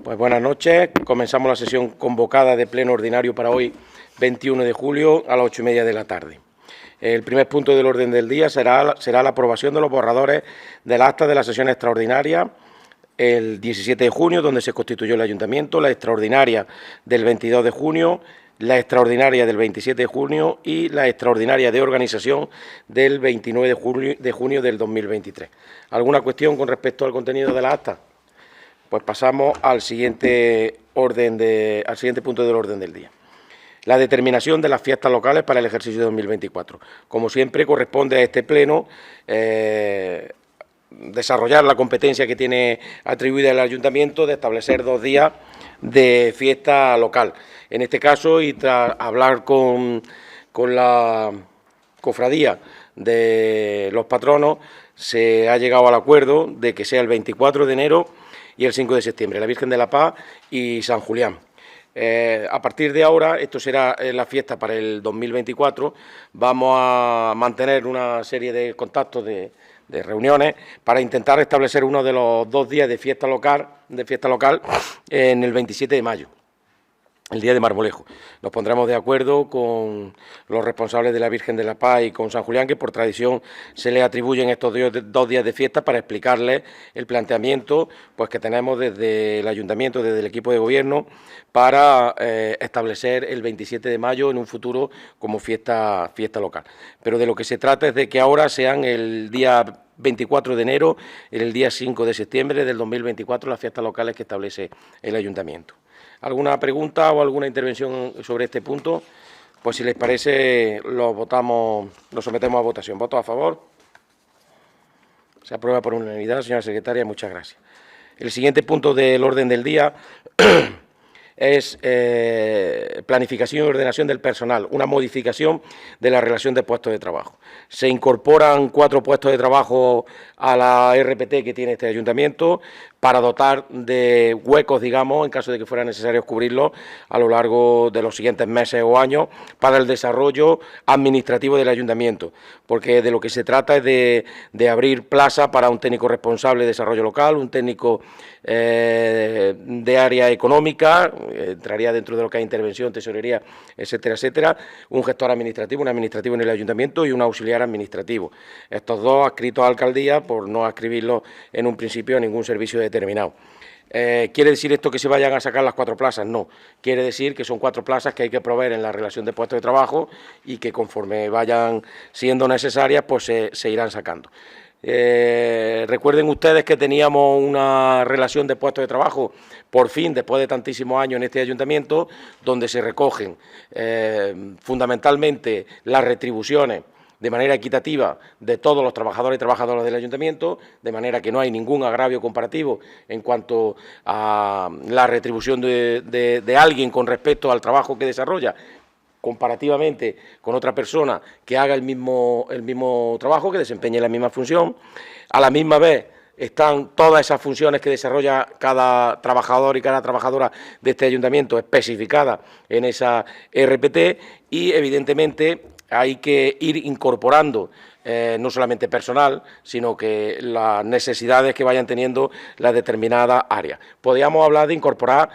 Pues buenas noches. Comenzamos la sesión convocada de pleno ordinario para hoy, 21 de julio, a las 8:30 de la tarde. El primer punto del orden del día será la aprobación de los borradores del acta de la sesión extraordinaria el 17 de junio, donde se constituyó el Ayuntamiento, la extraordinaria del 22 de junio, la extraordinaria del 27 de junio y la extraordinaria de organización del 29 de junio del 2023. ¿Alguna cuestión con respecto al contenido de la acta? Pues pasamos al siguiente punto del orden del día. La determinación de las fiestas locales para el ejercicio 2024. Como siempre, corresponde a este pleno desarrollar la competencia que tiene atribuida el Ayuntamiento de establecer 2 días de fiesta local. En este caso, y tras hablar con la cofradía de los patronos, se ha llegado al acuerdo de que sea el 24 de enero y el 5 de septiembre, la Virgen de la Paz y San Julián. A partir de ahora, esto será la fiesta para el 2024, vamos a mantener una serie de contactos, de reuniones, para intentar establecer uno de los 2 días de fiesta local en el 27 de mayo. El día de Marmolejo. Nos pondremos de acuerdo con los responsables de la Virgen de la Paz y con San Julián, que por tradición se les atribuyen estos 2 días de fiesta, para explicarles el planteamiento pues que tenemos desde el Ayuntamiento, desde el equipo de gobierno, para establecer el 27 de mayo en un futuro como fiesta local. Pero de lo que se trata es de que ahora sean el día 24 de enero y el día 5 de septiembre del 2024 las fiestas locales que establece el Ayuntamiento. ¿Alguna pregunta o alguna intervención sobre este punto? Pues si les parece, lo sometemos a votación. ¿Votos a favor? Se aprueba por unanimidad, señora secretaria, muchas gracias. El siguiente punto del orden del día es planificación y ordenación del personal, una modificación de la relación de puestos de trabajo. Se incorporan 4 puestos de trabajo a la RPT que tiene este Ayuntamiento para dotar de huecos, digamos, en caso de que fuera necesario cubrirlos a lo largo de los siguientes meses o años, para el desarrollo administrativo del Ayuntamiento, porque de lo que se trata es de abrir plaza para un técnico responsable de desarrollo local, un técnico de área económica, entraría dentro de lo que hay intervención, tesorería, etcétera, etcétera, un gestor administrativo, un administrativo en el Ayuntamiento y un auxiliar administrativo. Estos 2 adscritos a alcaldía, por no adscribirlos en un principio a ningún servicio determinado. ¿Quiere decir esto que se vayan a sacar las 4 plazas? No. Quiere decir que son 4 plazas que hay que proveer en la relación de puestos de trabajo y que conforme vayan siendo necesarias, pues se irán sacando. Recuerden ustedes que teníamos una relación de puestos de trabajo, por fin, después de tantísimos años en este Ayuntamiento, donde se recogen fundamentalmente las retribuciones de manera equitativa de todos los trabajadores y trabajadoras del Ayuntamiento, de manera que no hay ningún agravio comparativo en cuanto a la retribución de alguien con respecto al trabajo que desarrolla, comparativamente con otra persona que haga el mismo trabajo, que desempeñe la misma función. A la misma vez están todas esas funciones que desarrolla cada trabajador y cada trabajadora de este Ayuntamiento especificadas en esa RPT y, evidentemente, hay que ir incorporando no solamente personal, sino que las necesidades que vayan teniendo las determinadas áreas. Podríamos hablar de incorporar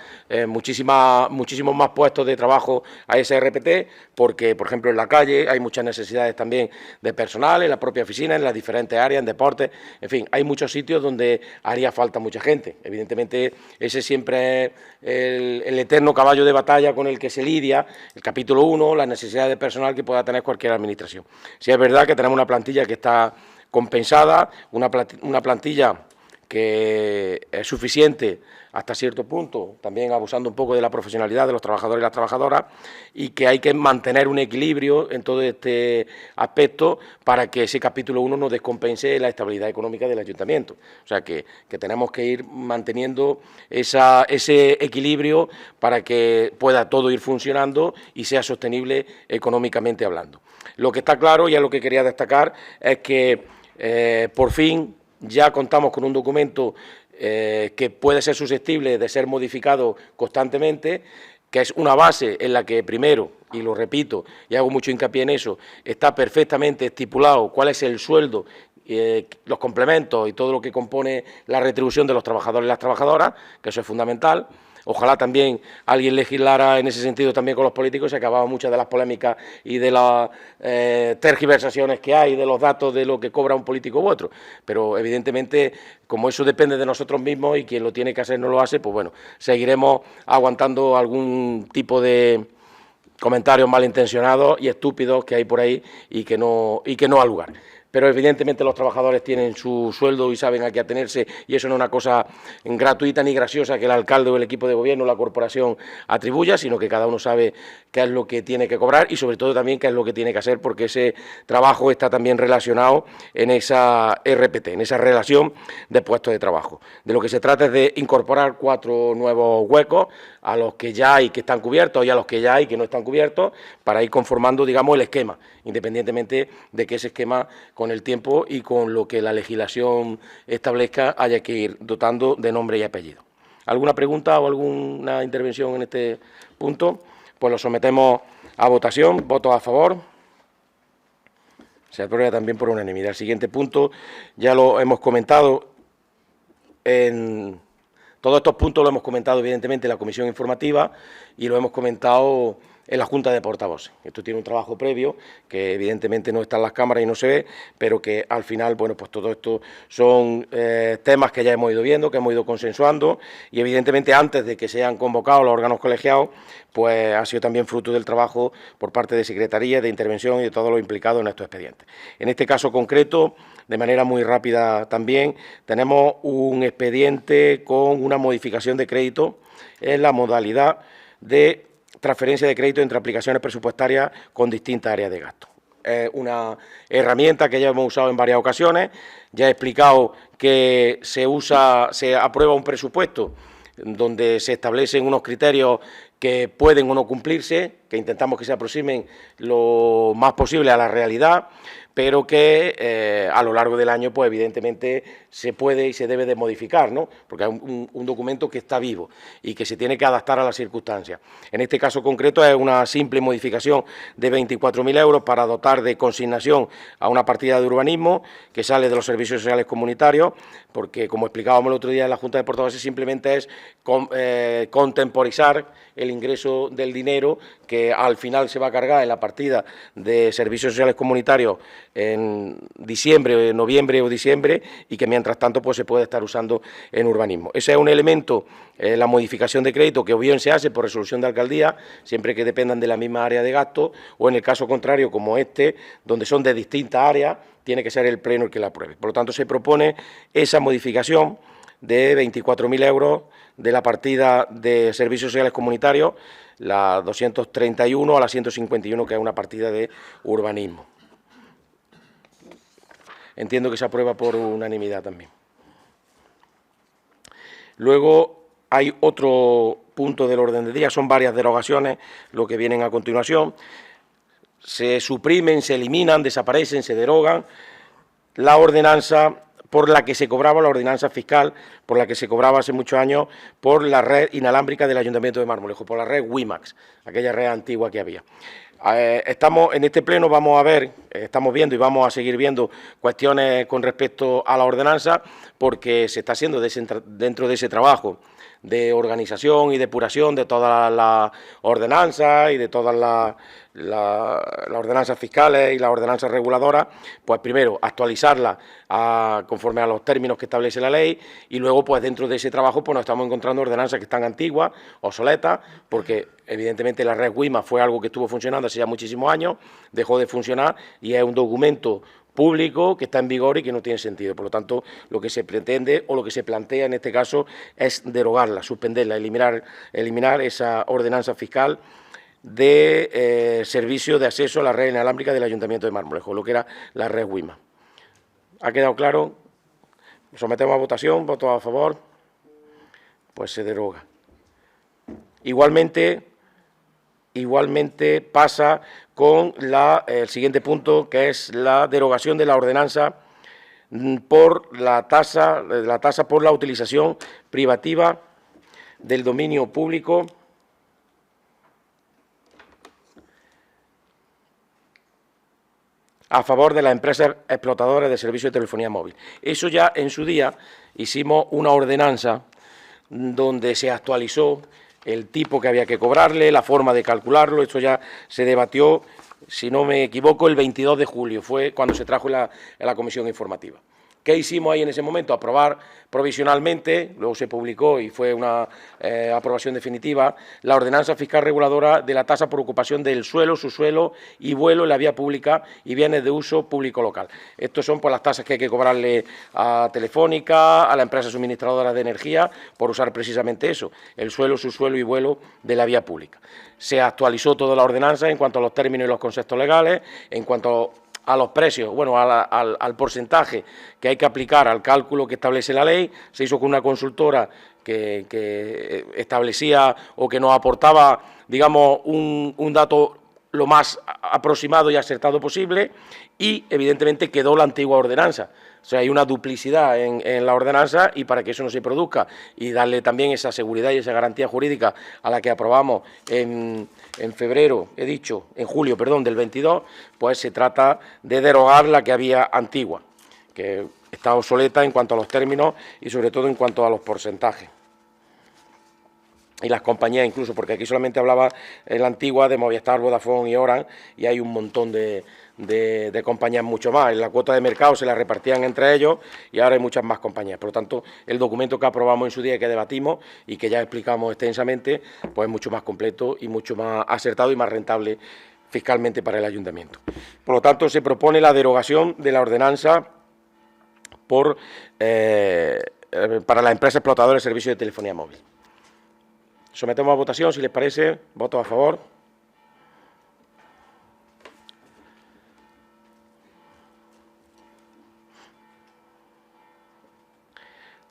muchísimos más puestos de trabajo a esa RPT, porque, por ejemplo, en la calle hay muchas necesidades también de personal, en la propia oficina, en las diferentes áreas, en deportes, en fin, hay muchos sitios donde haría falta mucha gente. Evidentemente, ese siempre es el eterno caballo de batalla con el que se lidia el capítulo 1, las necesidades de personal que pueda tener cualquier administración. Si es verdad que tenemos una plantilla que está compensada, una plantilla que es suficiente hasta cierto punto, también abusando un poco de la profesionalidad de los trabajadores y las trabajadoras, y que hay que mantener un equilibrio en todo este aspecto para que ese capítulo 1 no descompense la estabilidad económica del Ayuntamiento. O sea que tenemos que ir manteniendo ese equilibrio para que pueda todo ir funcionando y sea sostenible económicamente hablando. Lo que está claro, y es lo que quería destacar, es que por fin ya contamos con un documento que puede ser susceptible de ser modificado constantemente, que es una base en la que primero, y lo repito y hago mucho hincapié en eso, está perfectamente estipulado cuál es el sueldo los complementos y todo lo que compone la retribución de los trabajadores y las trabajadoras, que eso es fundamental. Ojalá también alguien legislara en ese sentido también con los políticos y se acababan muchas de las polémicas y de las tergiversaciones que hay de los datos de lo que cobra un político u otro. Pero evidentemente, como eso depende de nosotros mismos y quien lo tiene que hacer no lo hace, pues bueno, seguiremos aguantando algún tipo de comentarios malintencionados y estúpidos que hay por ahí y que no ha lugar. Pero evidentemente los trabajadores tienen su sueldo y saben a qué atenerse, y eso no es una cosa gratuita ni graciosa que el alcalde o el equipo de gobierno o la corporación atribuya, sino que cada uno sabe qué es lo que tiene que cobrar y sobre todo también qué es lo que tiene que hacer, porque ese trabajo está también relacionado en esa RPT, en esa relación de puestos de trabajo. De lo que se trata es de incorporar 4 nuevos huecos a los que ya hay que están cubiertos y a los que ya hay que no están cubiertos, para ir conformando, digamos, el esquema, independientemente de que ese esquema, con el tiempo y con lo que la legislación establezca, haya que ir dotando de nombre y apellido. ¿Alguna pregunta o alguna intervención en este punto? Pues lo sometemos a votación. ¿Votos a favor? Se aprueba también por unanimidad. El siguiente punto ya lo hemos comentado todos estos puntos lo hemos comentado, evidentemente, en la comisión informativa y lo hemos comentado en la Junta de Portavoces. Esto tiene un trabajo previo que, evidentemente, no está en las cámaras y no se ve, pero que, al final, bueno, pues todo esto son temas que ya hemos ido viendo, que hemos ido consensuando y, evidentemente, antes de que sean convocados los órganos colegiados, pues ha sido también fruto del trabajo por parte de Secretaría, de Intervención y de todos los implicados en estos expedientes. En este caso concreto, de manera muy rápida también, tenemos un expediente con una modificación de crédito en la modalidad de transferencia de crédito entre aplicaciones presupuestarias con distintas áreas de gasto. Es una herramienta que ya hemos usado en varias ocasiones. Ya he explicado que se aprueba un presupuesto donde se establecen unos criterios que pueden o no cumplirse, que intentamos que se aproximen lo más posible a la realidad, pero que a lo largo del año, pues evidentemente se puede y se debe de modificar, ¿no? Porque es un documento que está vivo y que se tiene que adaptar a las circunstancias. En este caso concreto es una simple modificación de 24.000 euros para dotar de consignación a una partida de urbanismo que sale de los servicios sociales comunitarios, porque, como explicábamos el otro día en la Junta de Portavoces, simplemente es contemporizar el ingreso del dinero que al final se va a cargar en la partida de servicios sociales comunitarios en diciembre, noviembre o diciembre, y que mientras tanto pues se puede estar usando en urbanismo. Ese es un elemento, la modificación de crédito, que o bien se hace por resolución de alcaldía, siempre que dependan de la misma área de gasto, o en el caso contrario, como este, donde son de distintas áreas, tiene que ser el Pleno el que la apruebe. Por lo tanto, se propone esa modificación de 24.000 euros de la partida de servicios sociales comunitarios, la 231 a la 151, que es una partida de urbanismo. Entiendo que se aprueba por unanimidad también. Luego hay otro punto del orden del día, son varias derogaciones, lo que vienen a continuación. Se suprimen, se eliminan, desaparecen, se derogan la ordenanza por la que se cobraba, la ordenanza fiscal, por la que se cobraba hace muchos años por la red inalámbrica del Ayuntamiento de Marmolejo, por la red WiMAX, aquella red antigua que había. Estamos en este pleno, vamos a ver, estamos viendo y vamos a seguir viendo cuestiones con respecto a la ordenanza, porque se está haciendo dentro de ese trabajo de organización y depuración de todas las ordenanzas y de todas las ordenanzas fiscales y las ordenanzas reguladoras, pues primero actualizarlas conforme a los términos que establece la ley, y luego pues dentro de ese trabajo pues nos estamos encontrando ordenanzas que están antiguas, obsoletas, porque evidentemente la red WiMAX fue algo que estuvo funcionando hace ya muchísimos años, dejó de funcionar y es un documento público que está en vigor y que no tiene sentido. Por lo tanto, lo que se pretende o lo que se plantea en este caso es derogarla, suspenderla, eliminar esa ordenanza fiscal de servicio de acceso a la red inalámbrica del Ayuntamiento de Marmolejo, lo que era la red WiMAX. ¿Ha quedado claro? Sometemos a votación. ¿Votos a favor? Pues se deroga. Igualmente pasa con el siguiente punto, que es la derogación de la ordenanza por la tasa por la utilización privativa del dominio público a favor de las empresas explotadoras de servicios de telefonía móvil. Eso ya en su día hicimos una ordenanza donde se actualizó el tipo que había que cobrarle, la forma de calcularlo. Esto ya se debatió, si no me equivoco, el 22 de julio, fue cuando se trajo en la comisión informativa. ¿Qué hicimos ahí en ese momento? Aprobar provisionalmente, luego se publicó y fue una aprobación definitiva, la ordenanza fiscal reguladora de la tasa por ocupación del suelo, subsuelo y vuelo en la vía pública y bienes de uso público local. Estos son pues, las tasas que hay que cobrarle a Telefónica, a la empresa suministradora de energía, por usar precisamente eso, el suelo, subsuelo y vuelo de la vía pública. Se actualizó toda la ordenanza en cuanto a los términos y los conceptos legales, en cuanto a los precios, bueno, al porcentaje que hay que aplicar al cálculo que establece la ley. Se hizo con una consultora que establecía o que nos aportaba, digamos, un dato lo más aproximado y acertado posible, y evidentemente quedó la antigua ordenanza. O sea, hay una duplicidad en la ordenanza, y para que eso no se produzca y darle también esa seguridad y esa garantía jurídica a la que aprobamos en julio, del 22, pues se trata de derogar la que había antigua, que está obsoleta en cuanto a los términos y sobre todo en cuanto a los porcentajes. Y las compañías incluso, porque aquí solamente hablaba en la antigua de Movistar, Vodafone y Orange, y hay un montón de compañías mucho más. En la cuota de mercado se la repartían entre ellos y ahora hay muchas más compañías. Por lo tanto, el documento que aprobamos en su día y que debatimos y que ya explicamos extensamente, pues es mucho más completo y mucho más acertado y más rentable fiscalmente para el ayuntamiento. Por lo tanto, se propone la derogación de la ordenanza para la empresa explotadora de servicios de telefonía móvil. Sometemos a votación, si les parece. Votos a favor.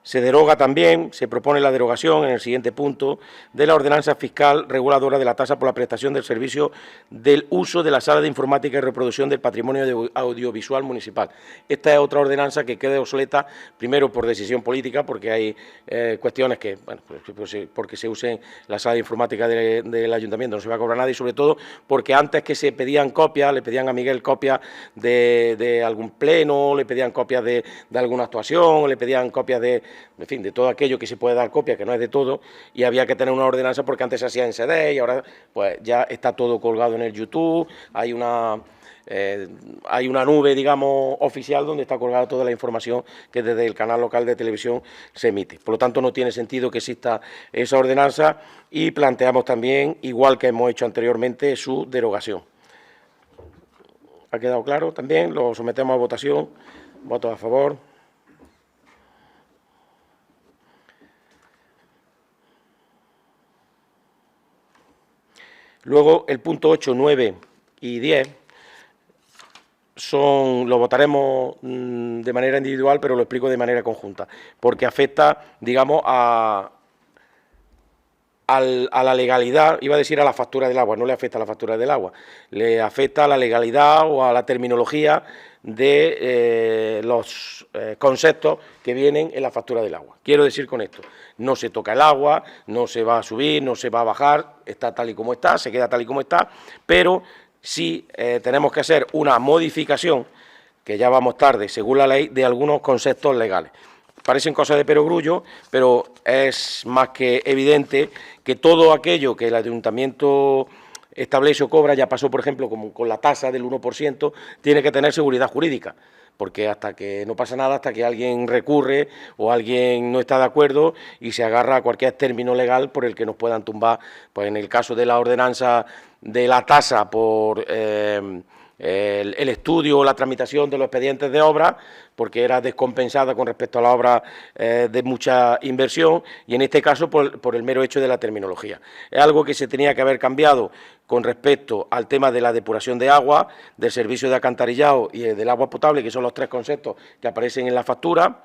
Se deroga también, se propone la derogación en el siguiente punto de la ordenanza fiscal reguladora de la tasa por la prestación del servicio del uso de la sala de informática y reproducción del patrimonio audiovisual municipal. Esta es otra ordenanza que queda obsoleta, primero por decisión política, porque hay cuestiones que, bueno, porque se use la sala de informática del ayuntamiento no se va a cobrar nada, y sobre todo porque antes que se pedían copias, le pedían a Miguel copias de algún pleno, le pedían copias de alguna actuación, le pedían copias en fin, de todo aquello que se puede dar copia, que no es de todo, y había que tener una ordenanza porque antes se hacía en CD y ahora pues ya está todo colgado en el YouTube, hay una nube, digamos, oficial donde está colgada toda la información que desde el canal local de televisión se emite. Por lo tanto, no tiene sentido que exista esa ordenanza y planteamos también, igual que hemos hecho anteriormente, su derogación. ¿Ha quedado claro también? Lo sometemos a votación. Votos a favor. Luego, el punto 8, 9 y 10 lo votaremos de manera individual, pero lo explico de manera conjunta, porque afecta, digamos, a la legalidad, iba a decir a la factura del agua, no le afecta a la factura del agua, le afecta a la legalidad o a la terminología de los conceptos que vienen en la factura del agua. Quiero decir con esto, no se toca el agua, no se va a subir, no se va a bajar, está tal y como está, se queda tal y como está, pero sí tenemos que hacer una modificación, que ya vamos tarde, según la ley, de algunos conceptos legales. Parecen cosas de perogrullo, pero es más que evidente que todo aquello que el ayuntamiento establece o cobra, ya pasó, por ejemplo, como con la tasa del 1%, tiene que tener seguridad jurídica, porque hasta que no pasa nada, hasta que alguien recurre o alguien no está de acuerdo y se agarra a cualquier término legal por el que nos puedan tumbar, pues en el caso de la ordenanza de la tasa por el estudio o la tramitación de los expedientes de obra, porque era descompensada con respecto a la obra de mucha inversión, y en este caso por el mero hecho de la terminología. Es algo que se tenía que haber cambiado con respecto al tema de la depuración de agua, del servicio de alcantarillado y del agua potable, que son los tres conceptos que aparecen en la factura.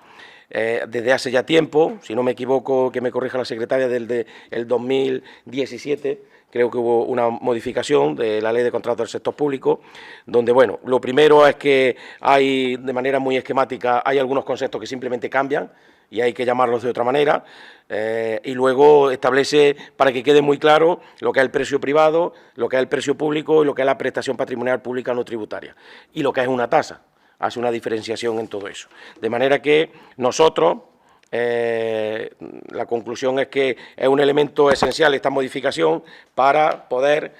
Desde hace ya tiempo, si no me equivoco, que me corrija la secretaria, del 2017, creo que hubo una modificación de la Ley de Contratos del Sector Público, donde, bueno, lo primero es que hay, de manera muy esquemática, hay algunos conceptos que simplemente cambian, y hay que llamarlos de otra manera, y luego establece, para que quede muy claro, lo que es el precio privado, lo que es el precio público y lo que es la prestación patrimonial pública no tributaria, y lo que es una tasa. Hace una diferenciación en todo eso. De manera que nosotros, la conclusión es que es un elemento esencial esta modificación para poder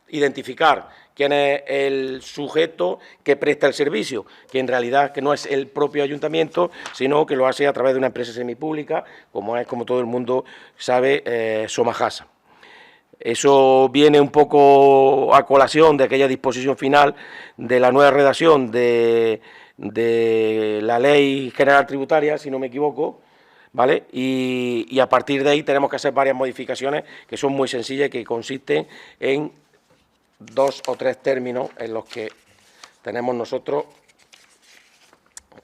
identificar quién es el sujeto que presta el servicio, que en realidad que no es el propio ayuntamiento, sino que lo hace a través de una empresa semipública, como es, como todo el mundo sabe, Somajasa. Eso viene un poco a colación de aquella disposición final de la nueva redacción de la Ley General Tributaria, si no me equivoco, ¿vale? Y a partir de ahí tenemos que hacer varias modificaciones que son muy sencillas y que consisten en 2 o 3 términos en los que tenemos nosotros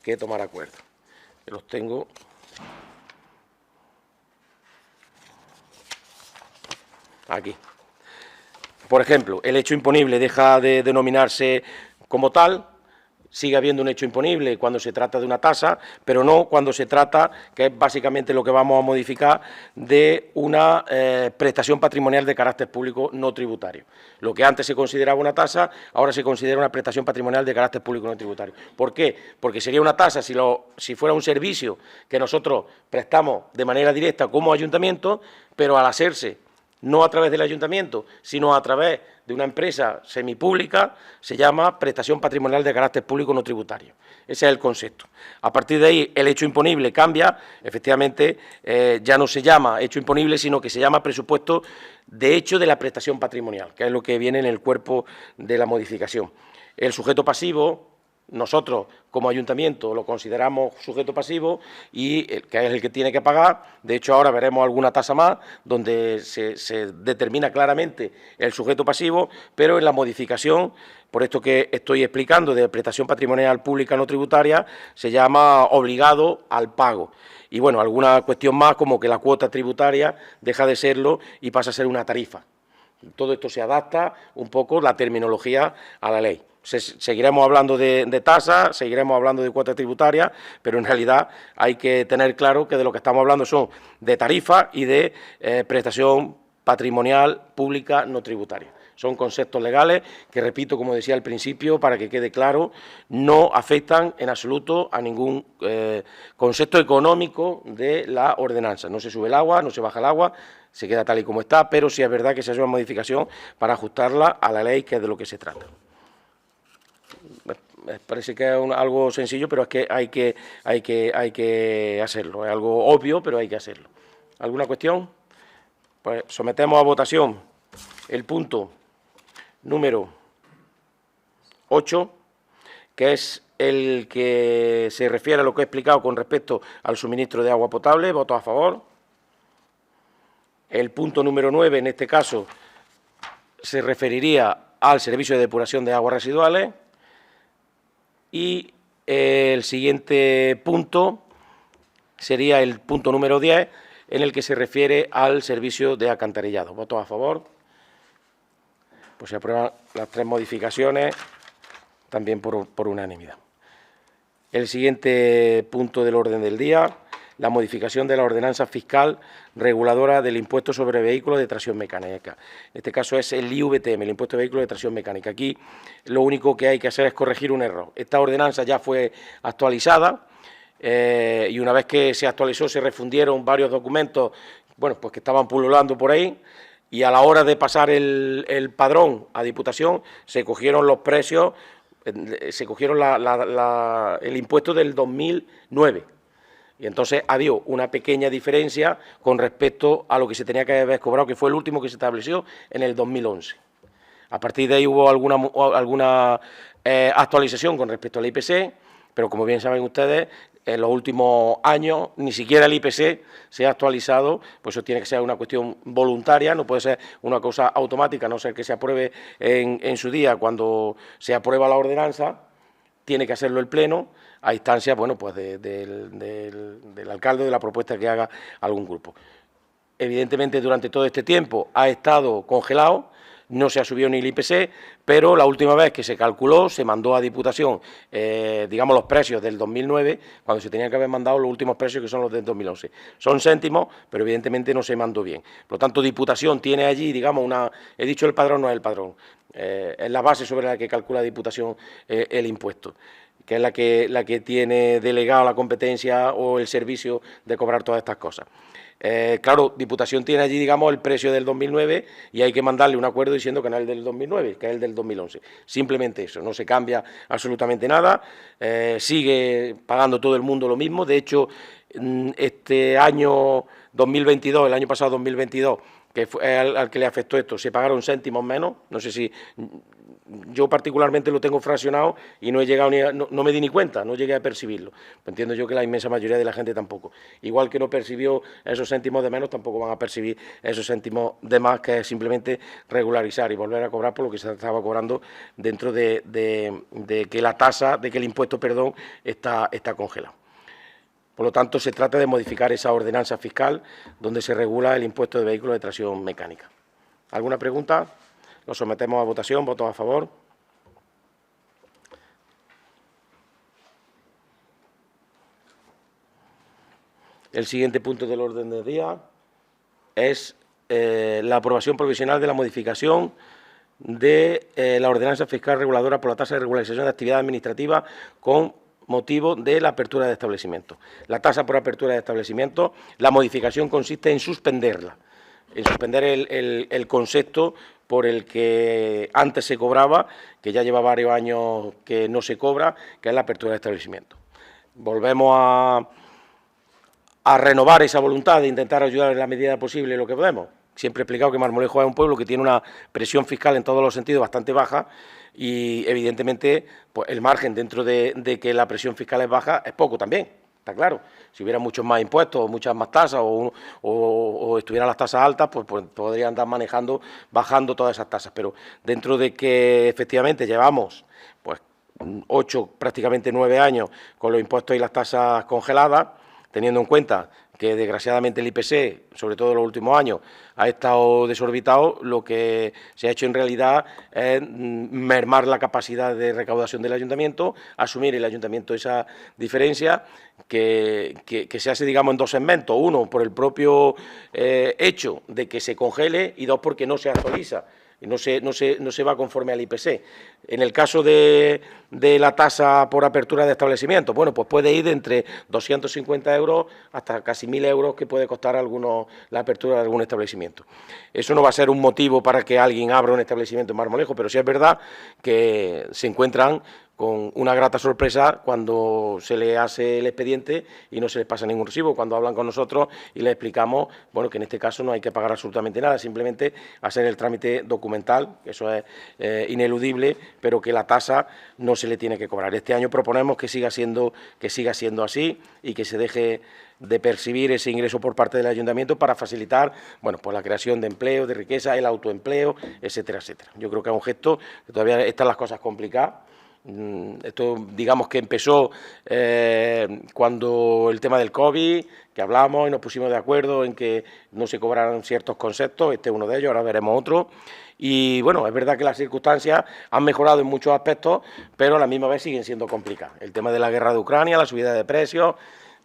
que tomar acuerdo. Los tengo. Aquí. Por ejemplo, el hecho imponible deja de denominarse como tal, sigue habiendo un hecho imponible cuando se trata de una tasa, pero no cuando se trata, que es básicamente lo que vamos a modificar, de una prestación patrimonial de carácter público no tributario. Lo que antes se consideraba una tasa, ahora se considera una prestación patrimonial de carácter público no tributario. ¿Por qué? Porque sería una tasa si fuera un servicio que nosotros prestamos de manera directa como ayuntamiento, pero al hacerse no a través del ayuntamiento, sino a través de una empresa semipública, se llama prestación patrimonial de carácter público no tributario. Ese es el concepto. A partir de ahí, el hecho imponible cambia, efectivamente, ya no se llama hecho imponible, sino que se llama presupuesto de hecho de la prestación patrimonial, que es lo que viene en el cuerpo de la modificación. El sujeto pasivo, nosotros como ayuntamiento lo consideramos sujeto pasivo y que es el que tiene que pagar. De hecho, ahora veremos alguna tasa más donde se determina claramente el sujeto pasivo, pero en la modificación, por esto que estoy explicando de prestación patrimonial pública no tributaria, se llama obligado al pago. Y bueno, alguna cuestión más como que la cuota tributaria deja de serlo y pasa a ser una tarifa. Todo esto se adapta un poco la terminología a la ley. Seguiremos hablando de tasas, seguiremos hablando de cuotas tributarias, pero en realidad hay que tener claro que de lo que estamos hablando son de tarifa y de prestación patrimonial pública no tributaria. Son conceptos legales que, repito, como decía al principio, para que quede claro, no afectan en absoluto a ningún concepto económico de la ordenanza. No se sube el agua, no se baja el agua, se queda tal y como está, pero sí es verdad que se hace una modificación para ajustarla a la ley, que es de lo que se trata. Me parece que es algo sencillo, pero es que hay que hacerlo. Es algo obvio, pero hay que hacerlo. ¿Alguna cuestión? Pues sometemos a votación el punto número 8, que es el que se refiere a lo que he explicado con respecto al suministro de agua potable. ¿Votos a favor? El punto número 9, en este caso, se referiría al servicio de depuración de aguas residuales. Y el siguiente punto sería el punto número 10, en el que se refiere al servicio de alcantarillado. ¿Votos a favor? Pues se aprueban las 3 modificaciones, también por unanimidad. El siguiente punto del orden del día, la modificación de la ordenanza fiscal reguladora del impuesto sobre vehículos de tracción mecánica. En este caso es el IVTM, el impuesto de vehículos de tracción mecánica. Aquí lo único que hay que hacer es corregir un error. Esta ordenanza ya fue actualizada y una vez que se actualizó se refundieron varios documentos, bueno, pues que estaban pululando por ahí, y a la hora de pasar el padrón a Diputación se cogieron los precios, se cogieron el impuesto del 2009. Y entonces ha habido una pequeña diferencia con respecto a lo que se tenía que haber cobrado, que fue el último que se estableció en el 2011. A partir de ahí hubo alguna actualización con respecto al IPC, pero como bien saben ustedes, en los últimos años ni siquiera el IPC se ha actualizado, pues eso tiene que ser una cuestión voluntaria, no puede ser una cosa automática, a no ser que se apruebe en su día cuando se aprueba la ordenanza, tiene que hacerlo el Pleno, a instancia, bueno, pues del alcalde, de la propuesta que haga algún grupo. Evidentemente, durante todo este tiempo ha estado congelado, no se ha subido ni el IPC, pero la última vez que se calculó, se mandó a Diputación, digamos, los precios del 2009, cuando se tenían que haber mandado los últimos precios, que son los del 2011. Son céntimos, pero evidentemente no se mandó bien. Por lo tanto, Diputación tiene allí, digamos, he dicho el padrón, no es el padrón, es la base sobre la que calcula Diputación el impuesto, que es la que tiene delegado la competencia o el servicio de cobrar todas estas cosas. Claro, Diputación tiene allí, digamos, el precio del 2009 y hay que mandarle un acuerdo diciendo que no es el del 2009, que es el del 2011. Simplemente eso, no se cambia absolutamente nada, sigue pagando todo el mundo lo mismo. De hecho, este año 2022, el año pasado 2022, que fue al que le afectó esto, se pagaron céntimos menos, no sé si... Yo particularmente lo tengo fraccionado y no he llegado no me di ni cuenta, no llegué a percibirlo. Entiendo yo que la inmensa mayoría de la gente tampoco. Igual que no percibió esos céntimos de menos, tampoco van a percibir esos céntimos de más, que es simplemente regularizar y volver a cobrar por lo que se estaba cobrando dentro de que la tasa, de que el impuesto, perdón, está congelado. Por lo tanto, se trata de modificar esa ordenanza fiscal donde se regula el impuesto de vehículos de tracción mecánica. ¿Alguna pregunta? Lo sometemos a votación. ¿Votos a favor? El siguiente punto del orden del día es la aprobación provisional de la modificación de la ordenanza fiscal reguladora por la tasa de regularización de actividad administrativa con motivo de la apertura de establecimientos. La tasa por apertura de establecimientos, la modificación consiste en suspenderla, en suspender el concepto por el que antes se cobraba, que ya lleva varios años que no se cobra, que es la apertura de establecimientos. Volvemos a renovar esa voluntad de intentar ayudar en la medida posible lo que podemos. Siempre he explicado que Marmolejo es un pueblo que tiene una presión fiscal en todos los sentidos bastante baja y, evidentemente, pues el margen dentro de que la presión fiscal es baja es poco también, está claro. Si hubiera muchos más impuestos, muchas más tasas o estuvieran las tasas altas, pues podrían andar bajando todas esas tasas. Pero dentro de que efectivamente llevamos pues 8, prácticamente 9 años con los impuestos y las tasas congeladas, teniendo en cuenta que desgraciadamente el IPC, sobre todo en los últimos años, ha estado desorbitado, lo que se ha hecho en realidad es mermar la capacidad de recaudación del ayuntamiento, asumir el ayuntamiento esa diferencia que se hace, digamos, en dos segmentos. Uno, por el propio hecho de que se congele, y dos, porque no se actualiza. No se va conforme al IPC. En el caso de la tasa por apertura de establecimiento, bueno, pues puede ir de entre 250 euros hasta casi 1.000 euros que puede costar la apertura de algún establecimiento. Eso no va a ser un motivo para que alguien abra un establecimiento en Marmolejo, pero sí es verdad que se encuentran con una grata sorpresa cuando se le hace el expediente y no se les pasa ningún recibo, cuando hablan con nosotros y les explicamos, bueno, que en este caso no hay que pagar absolutamente nada, simplemente hacer el trámite documental, que eso es ineludible, pero que la tasa no se le tiene que cobrar. Este año proponemos que siga siendo así y que se deje de percibir ese ingreso por parte del ayuntamiento para facilitar, bueno, pues la creación de empleo, de riqueza, el autoempleo, etcétera, etcétera. Yo creo que es un gesto que todavía están las cosas complicadas. Esto, digamos, que empezó cuando el tema del COVID, que hablamos y nos pusimos de acuerdo en que no se cobraran ciertos conceptos, este es uno de ellos, ahora veremos otro. Y bueno, es verdad que las circunstancias han mejorado en muchos aspectos, pero a la misma vez siguen siendo complicadas. El tema de la guerra de Ucrania, la subida de precios.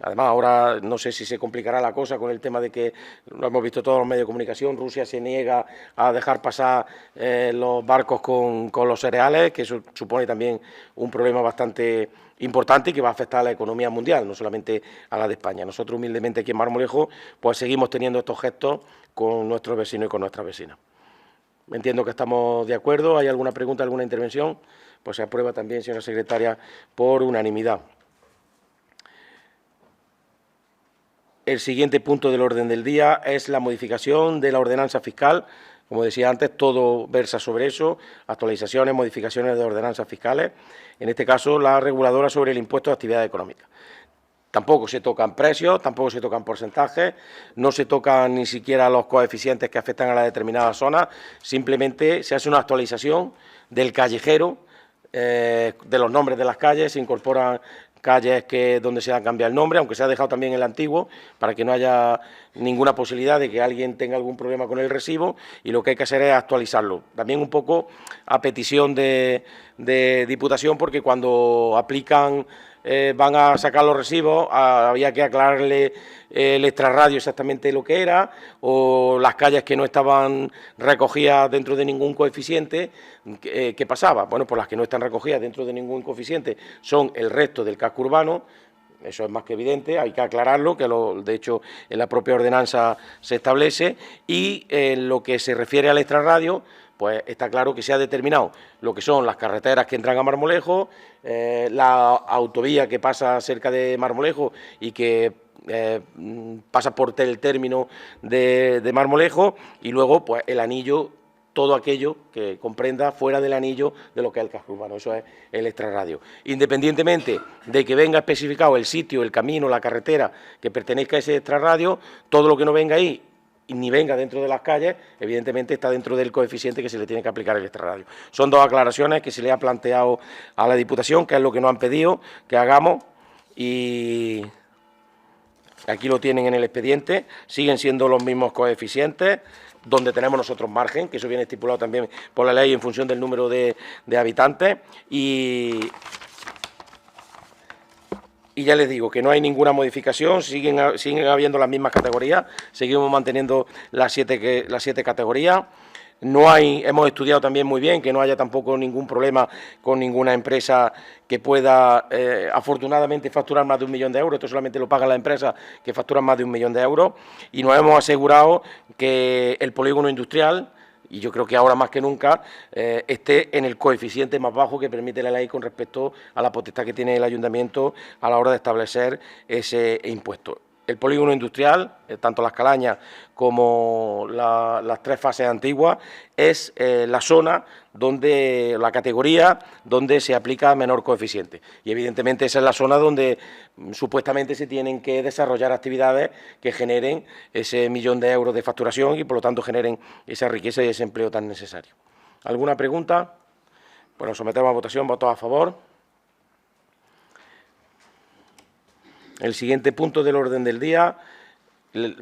Además, ahora no sé si se complicará la cosa con el tema de que, lo hemos visto todos los medios de comunicación, Rusia se niega a dejar pasar los barcos con los cereales, que eso supone también un problema bastante importante y que va a afectar a la economía mundial, no solamente a la de España. Nosotros, humildemente, aquí en Marmolejo, pues seguimos teniendo estos gestos con nuestros vecinos y con nuestras vecinas. Entiendo que estamos de acuerdo. ¿Hay alguna pregunta, alguna intervención? Pues se aprueba también, señora secretaria, por unanimidad. El siguiente punto del orden del día es la modificación de la ordenanza fiscal. Como decía antes, todo versa sobre eso, actualizaciones, modificaciones de ordenanzas fiscales, en este caso la reguladora sobre el impuesto de actividad económica. Tampoco se tocan precios, tampoco se tocan porcentajes, no se tocan ni siquiera los coeficientes que afectan a las determinadas zonas, simplemente se hace una actualización del callejero, de los nombres de las calles, se incorporan calles donde se ha cambiado el nombre, aunque se ha dejado también el antiguo, para que no haya ninguna posibilidad de que alguien tenga algún problema con el recibo y lo que hay que hacer es actualizarlo. También un poco a petición de Diputación, porque cuando aplican, van a sacar los recibos, había que aclararle el extrarradio exactamente lo que era, o las calles que no estaban recogidas dentro de ningún coeficiente. ¿Qué pasaba? Bueno, pues las que no están recogidas dentro de ningún coeficiente son el resto del casco urbano. Eso es más que evidente, hay que aclararlo, que de hecho en la propia ordenanza se establece, y en lo que se refiere al extrarradio, pues está claro que se ha determinado lo que son las carreteras que entran a Marmolejo, la autovía que pasa cerca de Marmolejo y que pasa por el término de Marmolejo, y luego pues el anillo, todo aquello que comprenda fuera del anillo de lo que es el casco urbano. Eso es el extrarradio. Independientemente de que venga especificado el sitio, el camino, la carretera que pertenezca a ese extrarradio, todo lo que no venga ahí y ni venga dentro de las calles, evidentemente está dentro del coeficiente que se le tiene que aplicar el extrarradio. Son dos aclaraciones que se le ha planteado a la Diputación, que es lo que nos han pedido que hagamos, y aquí lo tienen en el expediente. Siguen siendo los mismos coeficientes, donde tenemos nosotros margen, que eso viene estipulado también por la ley en función del número de habitantes, y ya les digo que no hay ninguna modificación, siguen habiendo las mismas categorías, seguimos manteniendo las siete categorías. Hemos estudiado también muy bien que no haya tampoco ningún problema con ninguna empresa que pueda, afortunadamente, facturar más de 1 millón de euros. Esto solamente lo pagan las empresas que facturan más de 1 millón de euros. Y nos hemos asegurado que el polígono industrial, y yo creo que ahora más que nunca, esté en el coeficiente más bajo que permite la ley con respecto a la potestad que tiene el ayuntamiento a la hora de establecer ese impuesto. El polígono industrial, tanto Las Calañas como las 3 fases antiguas, es la zona donde, la categoría donde se aplica menor coeficiente. Y evidentemente esa es la zona donde supuestamente se tienen que desarrollar actividades que generen ese 1 millón de euros de facturación y por lo tanto generen esa riqueza y ese empleo tan necesario. ¿Alguna pregunta? Bueno, sometemos a votación. ¿Votos a favor? El siguiente punto del orden del día,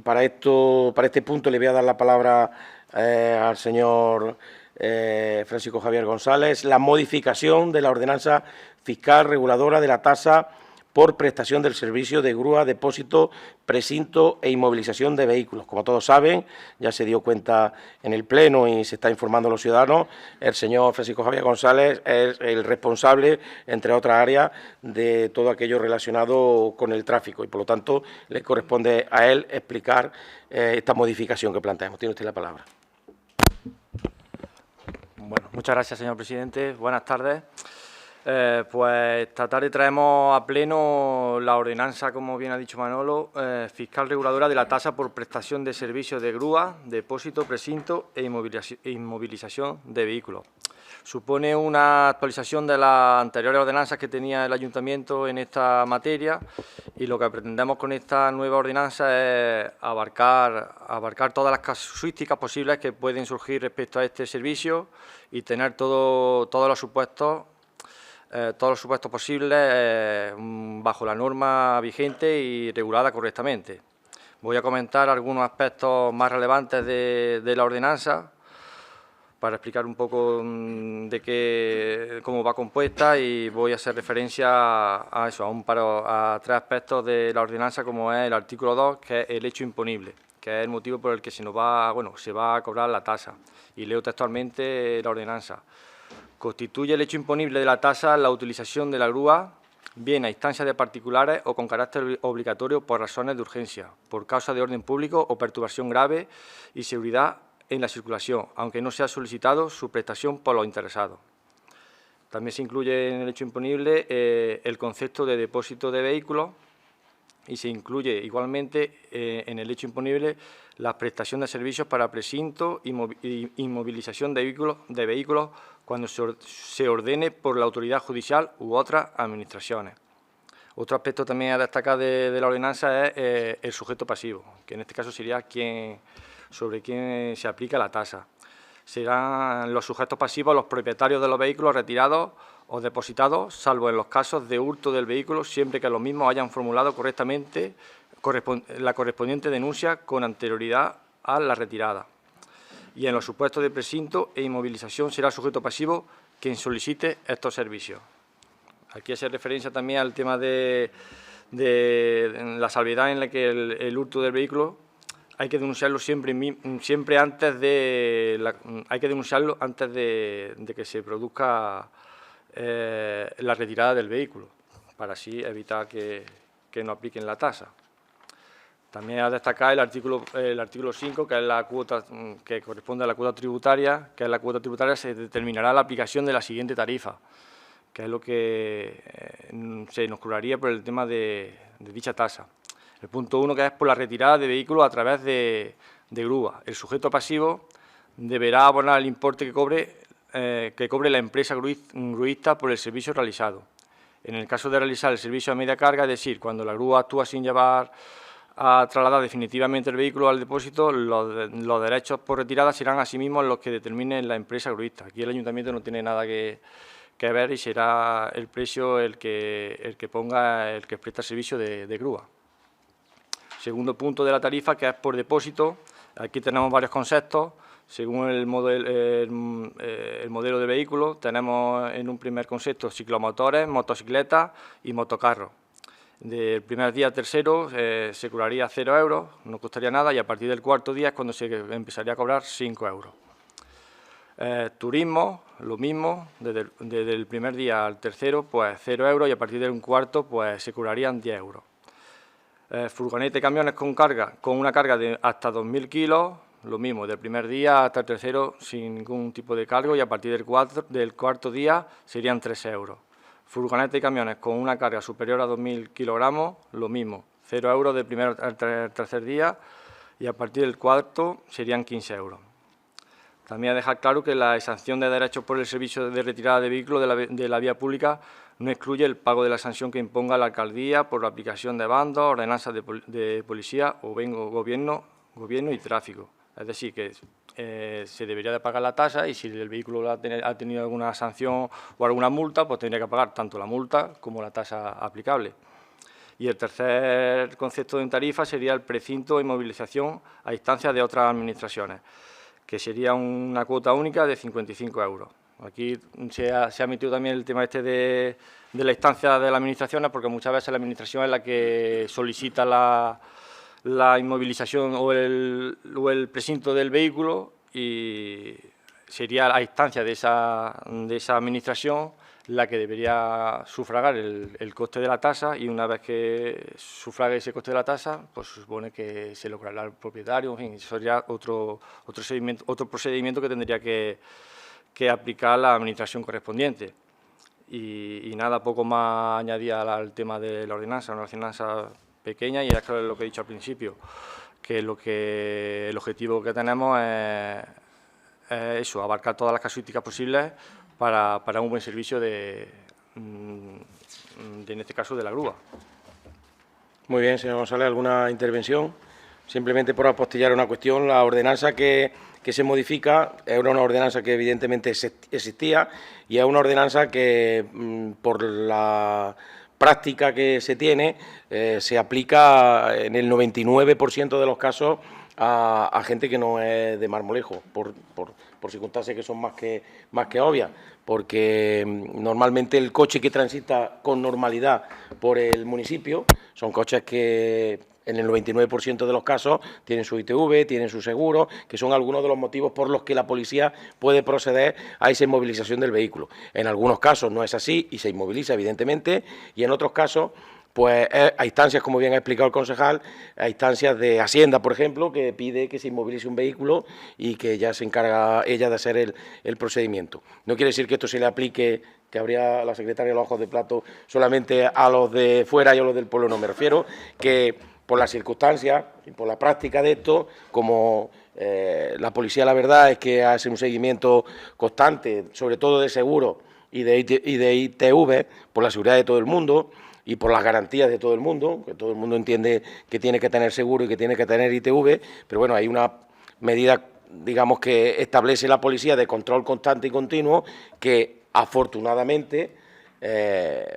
para este punto le voy a dar la palabra al señor Francisco Javier González, la modificación de la ordenanza fiscal reguladora de la tasa por prestación del servicio de grúa, depósito, precinto e inmovilización de vehículos. Como todos saben, ya se dio cuenta en el Pleno y se está informando a los ciudadanos, el señor Francisco Javier González es el responsable, entre otras áreas, de todo aquello relacionado con el tráfico y, por lo tanto, le corresponde a él explicar esta modificación que planteamos. Tiene usted la palabra. Bueno, muchas gracias, señor presidente. Buenas tardes. Pues esta tarde traemos a pleno la ordenanza, como bien ha dicho Manolo, fiscal reguladora de la tasa por prestación de servicios de grúa, depósito, precinto e inmovilización de vehículos. Supone una actualización de las anteriores ordenanzas que tenía el Ayuntamiento en esta materia y lo que pretendemos con esta nueva ordenanza es abarcar todas las casuísticas posibles que pueden surgir respecto a este servicio y tener todos los supuestos posibles bajo la norma vigente y regulada correctamente. Voy a comentar algunos aspectos más relevantes de la ordenanza para explicar un poco cómo va compuesta, y voy a hacer referencia a 3 aspectos de la ordenanza, como es el artículo 2, que es el hecho imponible, que es el motivo por el que se va a cobrar la tasa. Y leo textualmente la ordenanza. Constituye el hecho imponible de la tasa la utilización de la grúa, bien a instancias de particulares o con carácter obligatorio por razones de urgencia, por causa de orden público o perturbación grave y seguridad en la circulación, aunque no sea solicitado su prestación por los interesados. También se incluye en el hecho imponible el concepto de depósito de vehículos, y se incluye igualmente en el hecho imponible la prestación de servicios para precinto y inmovilización de vehículos cuando se ordene por la autoridad judicial u otras administraciones. Otro aspecto también a destacar de la ordenanza es el sujeto pasivo, que en este caso sería sobre quien se aplica la tasa. Serán los sujetos pasivos los propietarios de los vehículos retirados o depositados, salvo en los casos de hurto del vehículo, siempre que los mismos hayan formulado correctamente la correspondiente denuncia con anterioridad a la retirada. Y en los supuestos de precinto e inmovilización será el sujeto pasivo quien solicite estos servicios. Aquí hace referencia también al tema de la salvedad en la que el hurto del vehículo hay que denunciarlo siempre antes de que se produzca la retirada del vehículo, para así evitar que no apliquen la tasa. También a destacar el artículo 5, que es la cuota que corresponde a la cuota tributaria, se determinará la aplicación de la siguiente tarifa, que es lo que se nos cobraría por el tema de dicha tasa. El punto 1, que es por la retirada de vehículos a través de grúa. El sujeto pasivo deberá abonar el importe que cobre la empresa gruista por el servicio realizado. En el caso de realizar el servicio a media carga, es decir, cuando la grúa actúa sin llevar a trasladar definitivamente el vehículo al depósito, los derechos por retirada serán asimismo los que determine la empresa gruista. Aquí el ayuntamiento no tiene nada que ver y será el precio el que presta el servicio de grúa. Segundo punto de la tarifa, que es por depósito. Aquí tenemos varios conceptos. Según el modelo de vehículo, tenemos en un primer concepto ciclomotores, motocicletas y motocarros. Del primer día al tercero se cobraría 0 euros, no costaría nada, y a partir del cuarto día es cuando se empezaría a cobrar 5 euros. Turismo, lo mismo, desde el primer día al tercero, pues 0 euros, y a partir del cuarto pues se cobrarían 10 euros. Furgonetas y camiones con una carga de hasta 2.000 kilos, lo mismo, del primer día hasta el tercero sin ningún tipo de cargo, y a partir del cuarto día serían 3 euros. Furgonetas y camiones con una carga superior a 2.000 kilogramos, lo mismo, 0 euros del primer al tercer día, y a partir del cuarto serían 15 euros. También dejar claro que la exención de derechos por el servicio de retirada de vehículos de la vía pública no excluye el pago de la sanción que imponga la alcaldía por la aplicación de bandos, ordenanzas de policía o gobierno y tráfico. Es decir, que se debería de pagar la tasa, y si el vehículo ha tenido alguna sanción o alguna multa, pues tendría que pagar tanto la multa como la tasa aplicable. Y el tercer concepto de tarifa sería el precinto de inmovilización a instancias de otras administraciones, que sería una cuota única de 55 euros. Aquí se ha metido también el tema de la instancia de las administraciones, porque muchas veces la administración es la que solicita la inmovilización o el precinto del vehículo, y sería a instancia de esa administración la que debería sufragar el coste de la tasa, y una vez que sufrague ese coste de la tasa, pues se supone que se lo cobrará el propietario. En fin, eso sería otro procedimiento que tendría que aplicar la administración correspondiente. Y nada, poco más añadir al tema de la ordenanza, una ordenanza pequeña, y es lo que he dicho al principio, que el objetivo que tenemos es eso, abarcar todas las casuísticas posibles para un buen servicio en este caso, de la grúa. Muy bien, señor González, ¿alguna intervención? Simplemente por apostillar una cuestión, la ordenanza que se modifica era una ordenanza que evidentemente existía, y es una ordenanza que, por la práctica que se tiene, se aplica en el 99% de los casos a gente que no es de Marmolejo, por circunstancias que son más que obvias, porque normalmente el coche que transita con normalidad por el municipio son coches que en el 99% de los casos tienen su ITV, tienen su seguro, que son algunos de los motivos por los que la policía puede proceder a esa inmovilización del vehículo. En algunos casos no es así y se inmoviliza, evidentemente, y en otros casos, pues a instancias, como bien ha explicado el concejal, a instancias de Hacienda, por ejemplo, que pide que se inmovilice un vehículo y que ya se encarga ella de hacer el procedimiento. No quiere decir que esto se le aplique, que habría la secretaria de los ojos de plato solamente a los de fuera y a los del pueblo, no. Me refiero que por las circunstancias y por la práctica de esto, como la policía, la verdad es que hace un seguimiento constante, sobre todo de seguro y de ITV, por la seguridad de todo el mundo y por las garantías de todo el mundo, que todo el mundo entiende que tiene que tener seguro y que tiene que tener ITV, pero bueno, hay una medida, digamos, que establece la policía de control constante y continuo, que afortunadamente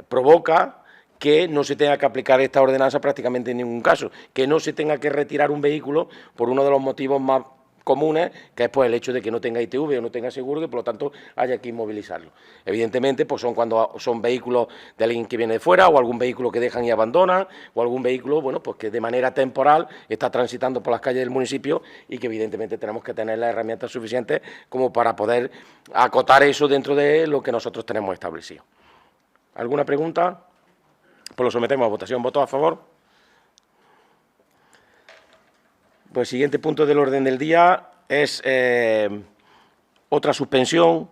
provoca que no se tenga que aplicar esta ordenanza prácticamente en ningún caso, que no se tenga que retirar un vehículo por uno de los motivos más comunes, que es pues el hecho de que no tenga ITV o no tenga seguro, y por lo tanto haya que inmovilizarlo. Evidentemente, pues son cuando son vehículos de alguien que viene de fuera, o algún vehículo que dejan y abandonan, o algún vehículo, bueno, pues que de manera temporal está transitando por las calles del municipio, y que evidentemente tenemos que tener las herramientas suficientes como para poder acotar eso dentro de lo que nosotros tenemos establecido. ¿Alguna pregunta? Pues lo sometemos a votación. ¿Votos a favor? Pues el siguiente punto del orden del día es otra suspensión,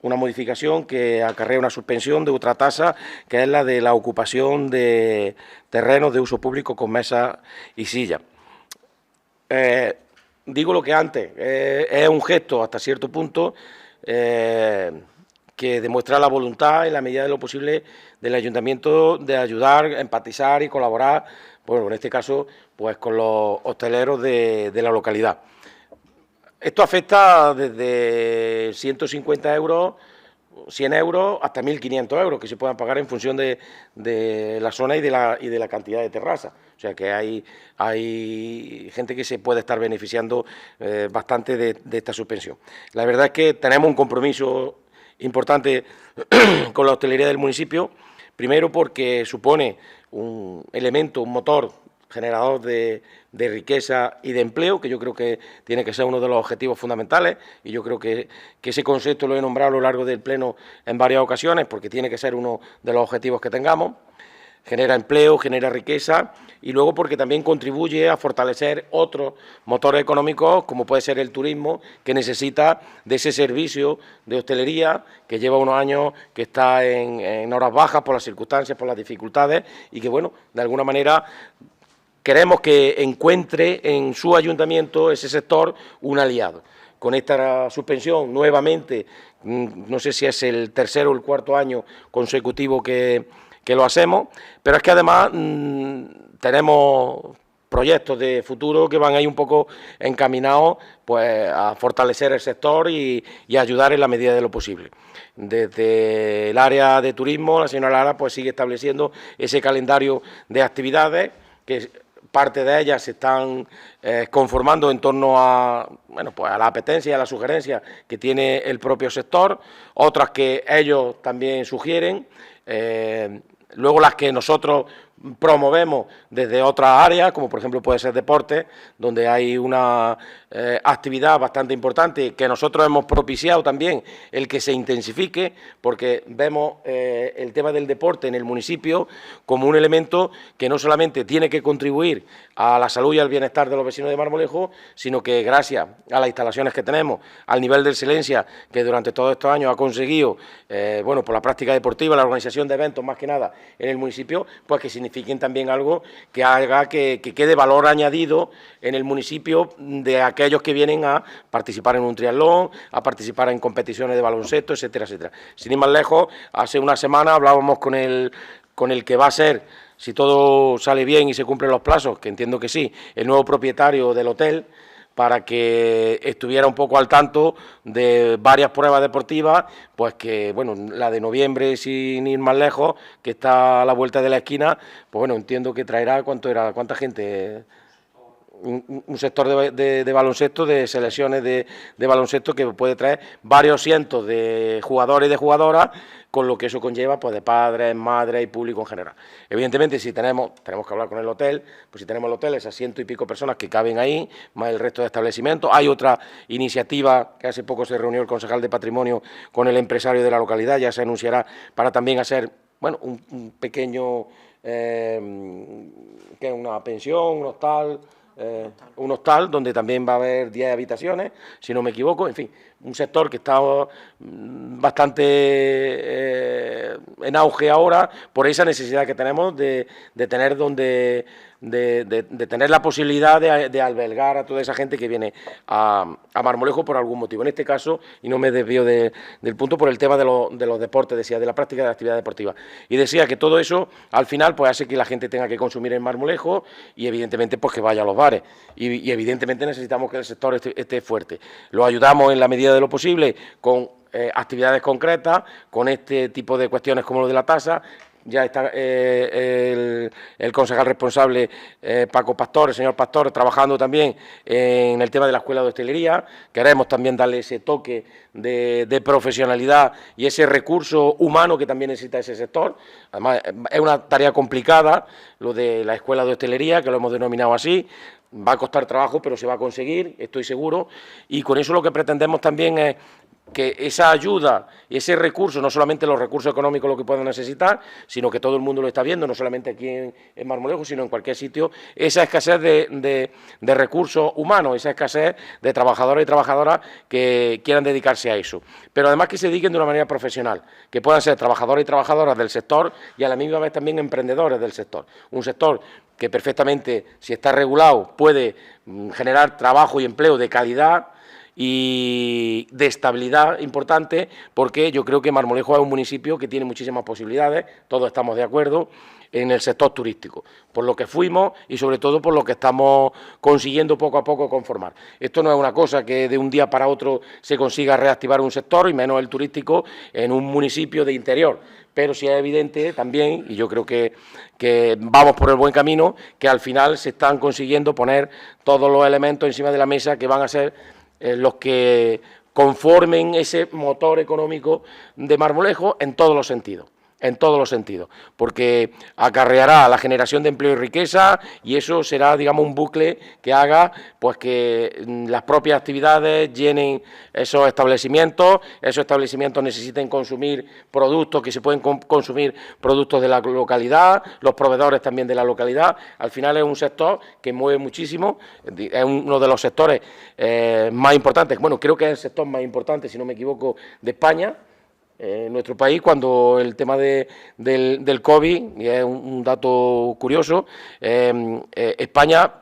una modificación que acarrea una suspensión de otra tasa, que es la de la ocupación de terrenos de uso público con mesa y silla. Digo lo que antes, es un gesto hasta cierto punto que demuestra la voluntad, en la medida de lo posible, del Ayuntamiento de ayudar, empatizar y colaborar, bueno, en este caso, pues con los hosteleros de la localidad. Esto afecta desde 150 euros, 100 euros, hasta 1.500 euros, que se puedan pagar en función de la zona y de la cantidad de terrazas. O sea que hay gente que se puede estar beneficiando bastante de esta suspensión. La verdad es que tenemos un compromiso importante con la hostelería del municipio, primero porque supone un elemento, un motor generador de riqueza y de empleo, que yo creo que tiene que ser uno de los objetivos fundamentales, y yo creo que ese concepto lo he nombrado a lo largo del Pleno en varias ocasiones, porque tiene que ser uno de los objetivos que tengamos. Genera empleo, genera riqueza, y luego porque también contribuye a fortalecer otros motores económicos, como puede ser el turismo, que necesita de ese servicio de hostelería que lleva unos años que está en horas bajas por las circunstancias, por las dificultades, y que, bueno, de alguna manera queremos que encuentre en su ayuntamiento ese sector un aliado. Con esta suspensión, nuevamente, no sé si es el tercero o el cuarto año consecutivo que lo hacemos, pero es que además tenemos proyectos de futuro que van ahí un poco encaminados pues a fortalecer el sector y ayudar en la medida de lo posible. Desde el área de turismo, la señora Lara pues sigue estableciendo ese calendario de actividades que parte de ellas se están conformando en torno a, bueno, pues a la apetencia y a la sugerencia que tiene el propio sector, otras que ellos también sugieren, luego las que nosotros promovemos desde otras áreas, como por ejemplo puede ser deporte, donde hay una actividad bastante importante que nosotros hemos propiciado también el que se intensifique, porque vemos el tema del deporte en el municipio como un elemento que no solamente tiene que contribuir a la salud y al bienestar de los vecinos de Marmolejo, sino que gracias a las instalaciones que tenemos, al nivel de excelencia que durante todos estos años ha conseguido, bueno, por la práctica deportiva, la organización de eventos más que nada en el municipio, pues que signifiquen también algo que haga que quede valor añadido en el municipio de aquellos que vienen a participar en un triatlón, a participar en competiciones de baloncesto, etcétera, etcétera. Sin ir más lejos, hace una semana hablábamos con el que va a ser, si todo sale bien y se cumplen los plazos, que entiendo que sí, el nuevo propietario del hotel, para que estuviera un poco al tanto de varias pruebas deportivas, pues que, bueno, la de noviembre, sin ir más lejos, que está a la vuelta de la esquina, pues bueno, entiendo que traerá, ¿cuánta gente? Un sector de baloncesto, de selecciones de baloncesto que puede traer varios cientos de jugadores y de jugadoras, con lo que eso conlleva pues de padres, madres y público en general. Evidentemente, si tenemos que hablar con el hotel, pues si tenemos el hotel, esas 100 y pico personas que caben ahí, más el resto de establecimientos. Hay otra iniciativa que hace poco se reunió el concejal de Patrimonio con el empresario de la localidad, ya se anunciará, para también hacer, bueno, un pequeño, una pensión, un hostal donde también va a haber 10 habitaciones, si no me equivoco, en fin, un sector que está bastante en auge ahora por esa necesidad que tenemos de tener de tener la posibilidad de albergar a toda esa gente que viene a Marmolejo por algún motivo. En este caso, y no me desvío del punto, por el tema de los deportes, decía, de la práctica de la actividad deportiva. Y decía que todo eso, al final, pues hace que la gente tenga que consumir en Marmolejo y, evidentemente, pues que vaya a los bares. Y evidentemente, necesitamos que el sector esté fuerte. Lo ayudamos en la medida de lo posible con actividades concretas, con este tipo de cuestiones como lo de la tasa, ya está el concejal responsable Paco Pastor, el señor Pastor, trabajando también en el tema de la Escuela de Hostelería. Queremos también darle ese toque de profesionalidad y ese recurso humano que también necesita ese sector. Además, es una tarea complicada lo de la Escuela de Hostelería, que lo hemos denominado así. Va a costar trabajo, pero se va a conseguir, estoy seguro. Y con eso lo que pretendemos también es que esa ayuda y ese recurso, no solamente los recursos económicos lo que puedan necesitar, sino que todo el mundo lo está viendo, no solamente aquí en Marmolejo, sino en cualquier sitio, esa escasez de recursos humanos, esa escasez de trabajadores y trabajadoras que quieran dedicarse a eso. Pero además que se dediquen de una manera profesional, que puedan ser trabajadores y trabajadoras del sector y a la misma vez también emprendedores del sector. Un sector que perfectamente, si está regulado, puede generar trabajo y empleo de calidad y de estabilidad importante, porque yo creo que Marmolejo es un municipio que tiene muchísimas posibilidades, todos estamos de acuerdo, en el sector turístico, por lo que fuimos y sobre todo por lo que estamos consiguiendo poco a poco conformar. Esto no es una cosa que de un día para otro se consiga reactivar un sector, y menos el turístico, en un municipio de interior, pero sí es evidente también, y yo creo que vamos por el buen camino, que al final se están consiguiendo poner todos los elementos encima de la mesa que van a ser los que conformen ese motor económico de Marmolejo en todos los sentidos. En todos los sentidos, porque acarreará la generación de empleo y riqueza, y eso será, digamos, un bucle que haga pues que las propias actividades llenen esos establecimientos necesiten consumir productos que se pueden consumir, productos de la localidad, los proveedores también de la localidad. Al final es un sector que mueve muchísimo, es uno de los sectores más importantes, bueno, creo que es el sector más importante, si no me equivoco, de España. En nuestro país, cuando el tema del COVID, y es un dato curioso, España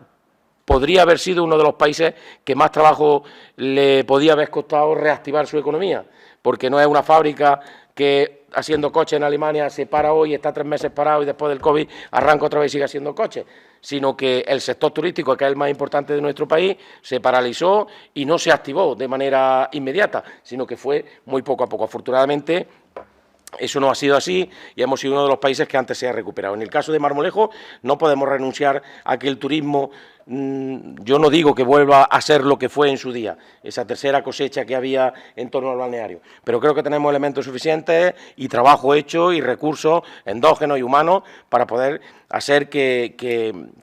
podría haber sido uno de los países que más trabajo le podía haber costado reactivar su economía, porque no es una fábrica que haciendo coches en Alemania se para hoy, está 3 meses parado y después del COVID arranca otra vez y sigue haciendo coches, sino que el sector turístico, que es el más importante de nuestro país, se paralizó y no se activó de manera inmediata, sino que fue muy poco a poco. Afortunadamente, eso no ha sido así y hemos sido uno de los países que antes se ha recuperado. En el caso de Marmolejo no podemos renunciar a que el turismo, yo no digo que vuelva a ser lo que fue en su día, esa tercera cosecha que había en torno al balneario, pero creo que tenemos elementos suficientes y trabajo hecho y recursos endógenos y humanos para poder hacer que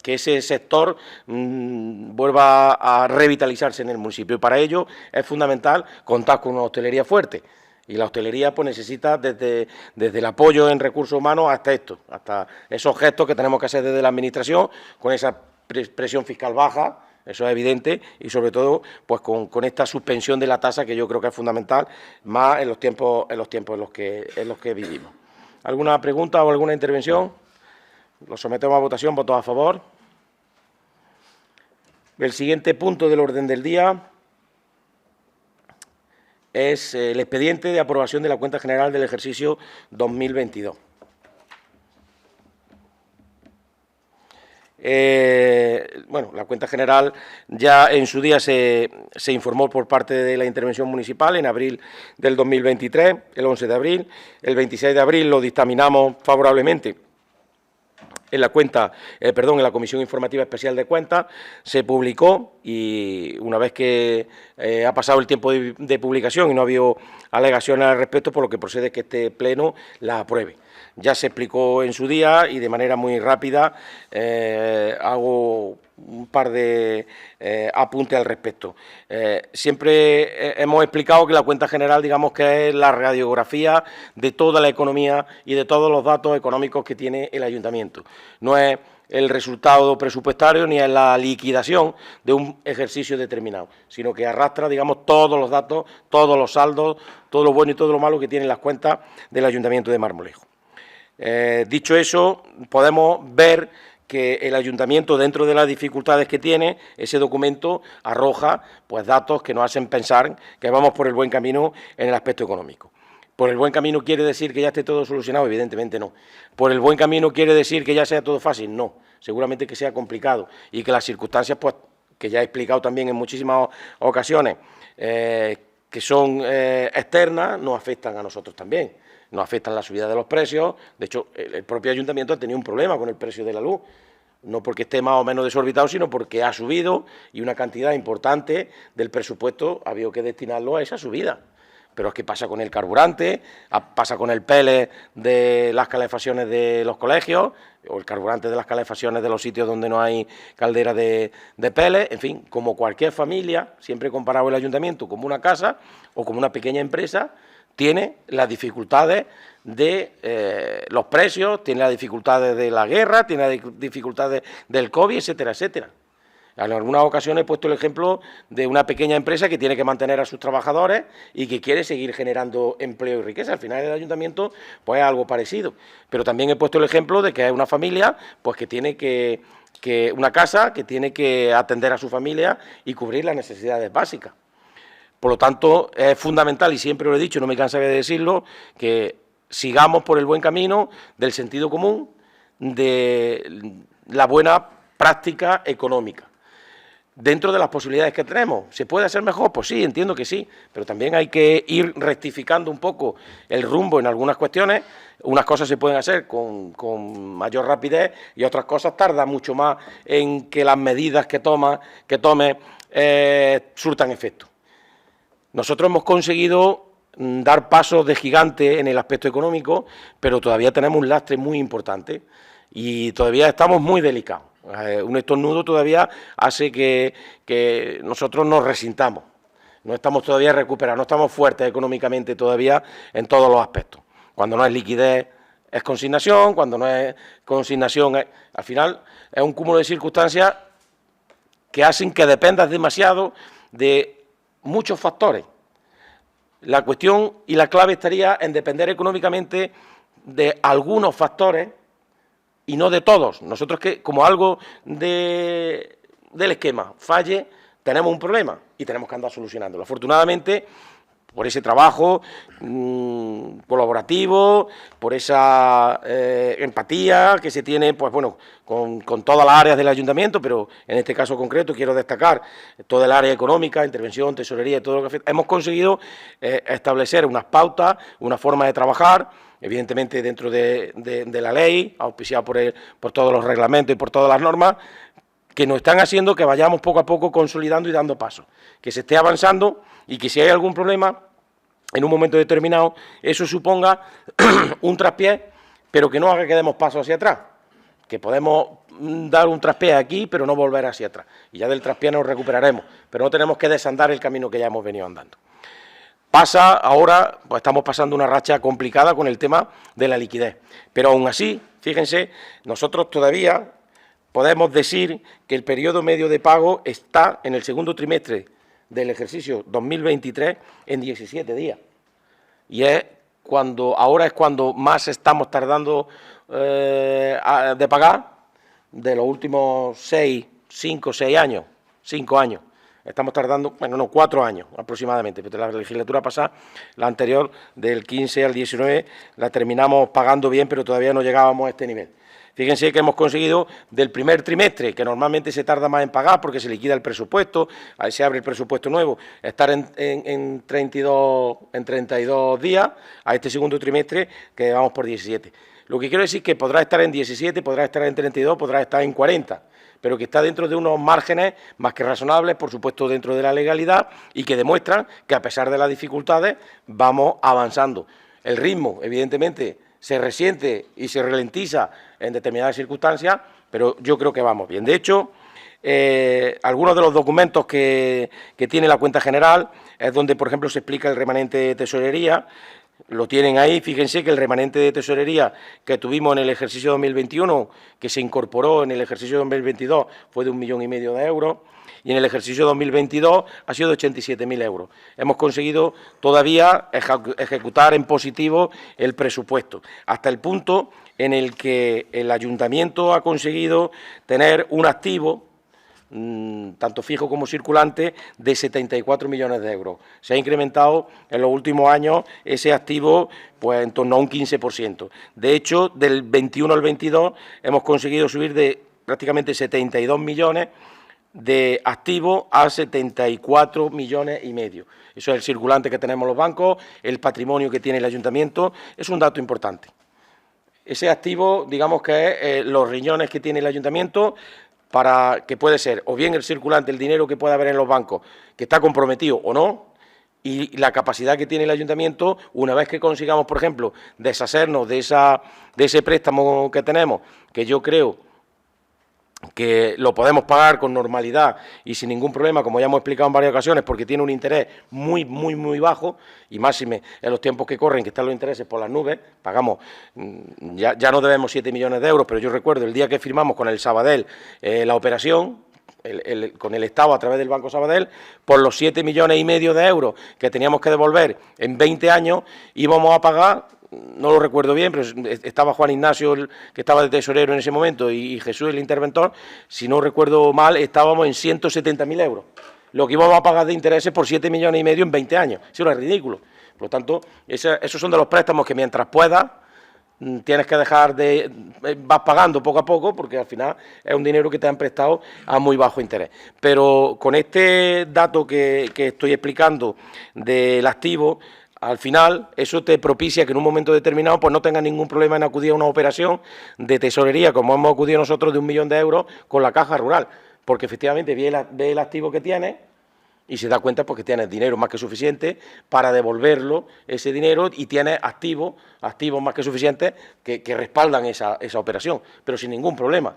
ese sector vuelva a revitalizarse en el municipio. Y para ello es fundamental contar con una hostelería fuerte. Y la hostelería pues necesita desde el apoyo en recursos humanos hasta esos gestos que tenemos que hacer desde la Administración, con esa presión fiscal baja, eso es evidente, y sobre todo pues con esta suspensión de la tasa, que yo creo que es fundamental, más en los tiempos en los que vivimos. ¿Alguna pregunta o alguna intervención? Lo sometemos a votación. ¿Votos a favor? El siguiente punto del orden del día es el expediente de aprobación de la cuenta general del ejercicio 2022. Bueno, la cuenta general ya en su día se informó por parte de la intervención municipal en abril del 2023, el 11 de abril. El 26 de abril lo dictaminamos favorablemente en la en la Comisión Informativa Especial de Cuentas. Se publicó y una vez que ha pasado el tiempo de publicación y no ha habido alegaciones al respecto, por lo que procede que este Pleno la apruebe. Ya se explicó en su día y de manera muy rápida hago un par de apuntes al respecto. Siempre hemos explicado que la cuenta general, digamos que es la radiografía de toda la economía y de todos los datos económicos que tiene el ayuntamiento. No es el resultado presupuestario ni es la liquidación de un ejercicio determinado, sino que arrastra, digamos, todos los datos, todos los saldos, todo lo bueno y todo lo malo que tienen las cuentas del Ayuntamiento de Marmolejo. Dicho eso, podemos ver que el ayuntamiento, dentro de las dificultades que tiene, ese documento arroja pues datos que nos hacen pensar que vamos por el buen camino en el aspecto económico. ¿Por el buen camino quiere decir que ya esté todo solucionado? Evidentemente no. ¿Por el buen camino quiere decir que ya sea todo fácil? No. Seguramente que sea complicado y que las circunstancias, pues, que ya he explicado también en muchísimas ocasiones, que son externas, nos afectan a nosotros también. nos afectan la subida de los precios. De hecho, el propio ayuntamiento ha tenido un problema con el precio de la luz, no porque esté más o menos desorbitado, sino porque ha subido y una cantidad importante del presupuesto ha habido que destinarlo a esa subida. Pero es que pasa con el carburante, pasa con el pellet de las calefacciones de los colegios, o el carburante de las calefacciones de los sitios donde no hay caldera de pellet, en fin, como cualquier familia, siempre he comparado el ayuntamiento como una casa o como una pequeña empresa, tiene las dificultades de los precios, tiene las dificultades de la guerra, tiene las dificultades del COVID, etcétera, etcétera. En algunas ocasiones he puesto el ejemplo de una pequeña empresa que tiene que mantener a sus trabajadores y que quiere seguir generando empleo y riqueza. Al final el ayuntamiento pues es algo parecido. Pero también he puesto el ejemplo de que es una familia pues que tiene una casa que tiene que atender a su familia y cubrir las necesidades básicas. Por lo tanto, es fundamental, y siempre lo he dicho, no me cansaré de decirlo, que sigamos por el buen camino del sentido común, de la buena práctica económica. Dentro de las posibilidades que tenemos, ¿se puede hacer mejor? Pues sí, entiendo que sí, pero también hay que ir rectificando un poco el rumbo en algunas cuestiones. Unas cosas se pueden hacer con mayor rapidez y otras cosas tardan mucho más en que las medidas que tome surtan efecto. Nosotros hemos conseguido dar pasos de gigante en el aspecto económico, pero todavía tenemos un lastre muy importante y todavía estamos muy delicados. Un estornudo todavía hace que nosotros nos resintamos. No estamos todavía recuperados, no estamos fuertes económicamente todavía en todos los aspectos. Cuando no es liquidez es consignación, cuando no es consignación al final es un cúmulo de circunstancias que hacen que dependas demasiado de muchos factores. La cuestión y la clave estaría en depender económicamente de algunos factores y no de todos. Nosotros que como algo del esquema falle, tenemos un problema y tenemos que andar solucionándolo. Afortunadamente, por ese trabajo colaborativo, por esa empatía que se tiene, pues bueno, con todas las áreas del ayuntamiento, pero en este caso concreto quiero destacar toda el área económica, intervención, tesorería, todo lo que afecta. Hemos conseguido establecer unas pautas, una forma de trabajar, evidentemente dentro de la ley, auspiciado por todos los reglamentos y por todas las normas, que nos están haciendo que vayamos poco a poco consolidando y dando pasos, que se esté avanzando y que si hay algún problema en un momento determinado, eso suponga un traspié, pero que no haga que demos pasos hacia atrás, que podemos dar un traspié aquí, pero no volver hacia atrás, y ya del traspié nos recuperaremos, pero no tenemos que desandar el camino que ya hemos venido andando. Pasa ahora, pues estamos pasando una racha complicada con el tema de la liquidez, pero aún así, fíjense, nosotros todavía podemos decir que el periodo medio de pago está en el segundo trimestre del ejercicio 2023 en 17 días. Y ahora es cuando más estamos tardando de pagar de los últimos 5 años. Estamos tardando, 4 años aproximadamente, pero la legislatura pasada, la anterior, del 15 al 19, la terminamos pagando bien, pero todavía no llegábamos a este nivel. Fíjense que hemos conseguido del primer trimestre, que normalmente se tarda más en pagar porque se liquida el presupuesto, ahí se abre el presupuesto nuevo, estar en 32 días, a este segundo trimestre que vamos por 17. Lo que quiero decir es que podrá estar en 17, podrá estar en 32, podrá estar en 40, pero que está dentro de unos márgenes más que razonables, por supuesto dentro de la legalidad, y que demuestran que a pesar de las dificultades vamos avanzando. El ritmo, evidentemente, se resiente y se ralentiza en determinadas circunstancias, pero yo creo que vamos bien. De hecho, algunos de los documentos que tiene la cuenta general es donde, por ejemplo, se explica el remanente de tesorería. Lo tienen ahí, fíjense que el remanente de tesorería que tuvimos en el ejercicio 2021, que se incorporó en el ejercicio 2022, fue de 1,5 millones de euros, y en el ejercicio 2022 ha sido de 87.000 euros. Hemos conseguido todavía ejecutar en positivo el presupuesto, hasta el punto en el que el ayuntamiento ha conseguido tener un activo, tanto fijo como circulante, de 74 millones de euros. Se ha incrementado en los últimos años ese activo pues en torno a un 15%. De hecho, del 21 al 22 hemos conseguido subir de prácticamente 72 millones de activos a 74,5 millones. Eso es el circulante que tenemos los bancos, el patrimonio que tiene el ayuntamiento, es un dato importante. Ese activo, digamos que es los riñones que tiene el ayuntamiento, para que puede ser o bien el circulante, el dinero que pueda haber en los bancos, que está comprometido o no, y la capacidad que tiene el ayuntamiento, una vez que consigamos, por ejemplo, deshacernos de ese préstamo que tenemos, que yo creo que lo podemos pagar con normalidad y sin ningún problema, como ya hemos explicado en varias ocasiones, porque tiene un interés muy bajo, y máxime en los tiempos que corren, que están los intereses por las nubes, pagamos, ya no debemos 7 millones de euros, pero yo recuerdo el día que firmamos con el Sabadell la operación, con el Estado a través del Banco Sabadell, por los 7,5 millones de euros que teníamos que devolver en 20 años, íbamos a pagar, no lo recuerdo bien, pero estaba Juan Ignacio, que estaba de tesorero en ese momento, y Jesús, el interventor, si no recuerdo mal, estábamos en 170.000 euros. Lo que íbamos a pagar de intereses por 7,5 millones en 20 años. Eso era ridículo. Por lo tanto, esos son de los préstamos que mientras puedas, tienes que vas pagando poco a poco, porque al final es un dinero que te han prestado a muy bajo interés. Pero con este dato que estoy explicando del activo, al final eso te propicia que en un momento determinado pues no tengas ningún problema en acudir a una operación de tesorería, como hemos acudido nosotros, de 1 millón de euros con la Caja Rural, porque efectivamente ve el activo que tienes y se da cuenta porque tienes dinero más que suficiente para devolverlo, ese dinero, y tienes activos más que suficientes que respaldan esa operación, pero sin ningún problema.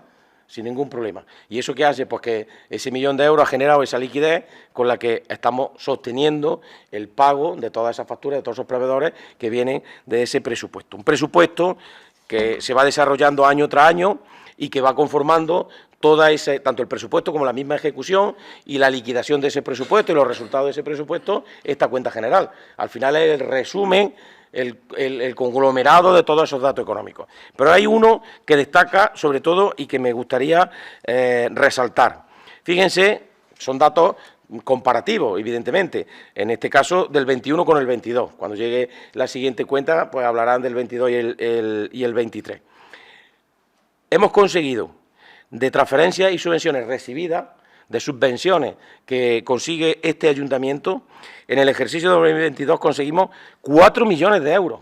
Sin ningún problema. ¿Y eso qué hace? Pues que ese 1 millón de euros ha generado esa liquidez con la que estamos sosteniendo el pago de todas esas facturas, de todos esos proveedores que vienen de ese presupuesto. Un presupuesto que se va desarrollando año tras año y que va conformando tanto el presupuesto como la misma ejecución y la liquidación de ese presupuesto y los resultados de ese presupuesto, esta cuenta general. Al final es el resumen, el conglomerado de todos esos datos económicos. Pero hay uno que destaca sobre todo y que me gustaría resaltar. Fíjense, son datos comparativos, evidentemente, en este caso del 21 con el 22. Cuando llegue la siguiente cuenta, pues hablarán del 22 y el 23. Hemos conseguido, de transferencias y subvenciones recibidas, de subvenciones que consigue este ayuntamiento, en el ejercicio de 2022 conseguimos 4 millones de euros,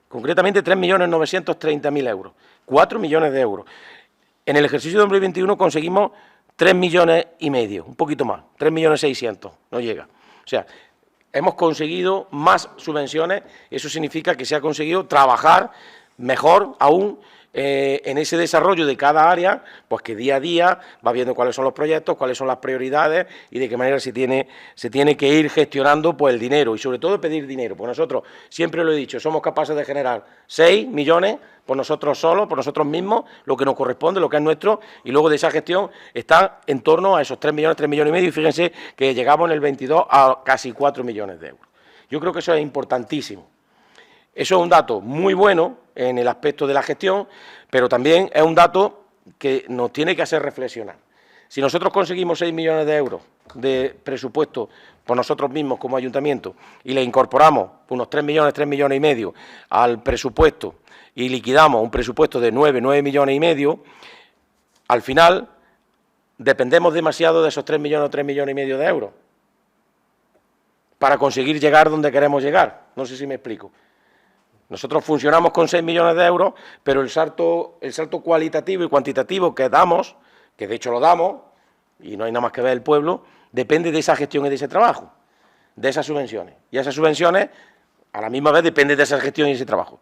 concretamente 3.930.000 euros, 4 millones de euros. En el ejercicio de 2021 conseguimos 3,5 millones, un poquito más, 3.600.000, no llega. O sea, hemos conseguido más subvenciones, eso significa que se ha conseguido trabajar mejor aún en ese desarrollo de cada área, pues que día a día va viendo cuáles son los proyectos, cuáles son las prioridades y de qué manera se tiene que ir gestionando pues el dinero y sobre todo pedir dinero. Pues nosotros, siempre lo he dicho, somos capaces de generar 6 millones por nosotros solos, por nosotros mismos, lo que nos corresponde, lo que es nuestro, y luego de esa gestión está en torno a esos 3 millones y medio, y fíjense que llegamos en el 22 a casi 4 millones de euros. Yo creo que eso es importantísimo. Eso es un dato muy bueno en el aspecto de la gestión, pero también es un dato que nos tiene que hacer reflexionar. Si nosotros conseguimos 6 millones de euros de presupuesto por nosotros mismos como ayuntamiento y le incorporamos unos 3 millones y medio al presupuesto y liquidamos un presupuesto de 9 millones y medio, al final dependemos demasiado de esos 3 millones y medio de euros para conseguir llegar donde queremos llegar. No sé si me explico. Nosotros funcionamos con 6 millones de euros, pero el salto cualitativo y cuantitativo que damos, que de hecho lo damos, y no hay nada más que ver el pueblo, depende de esa gestión y de ese trabajo, de esas subvenciones. Y esas subvenciones, a la misma vez, dependen de esa gestión y ese trabajo.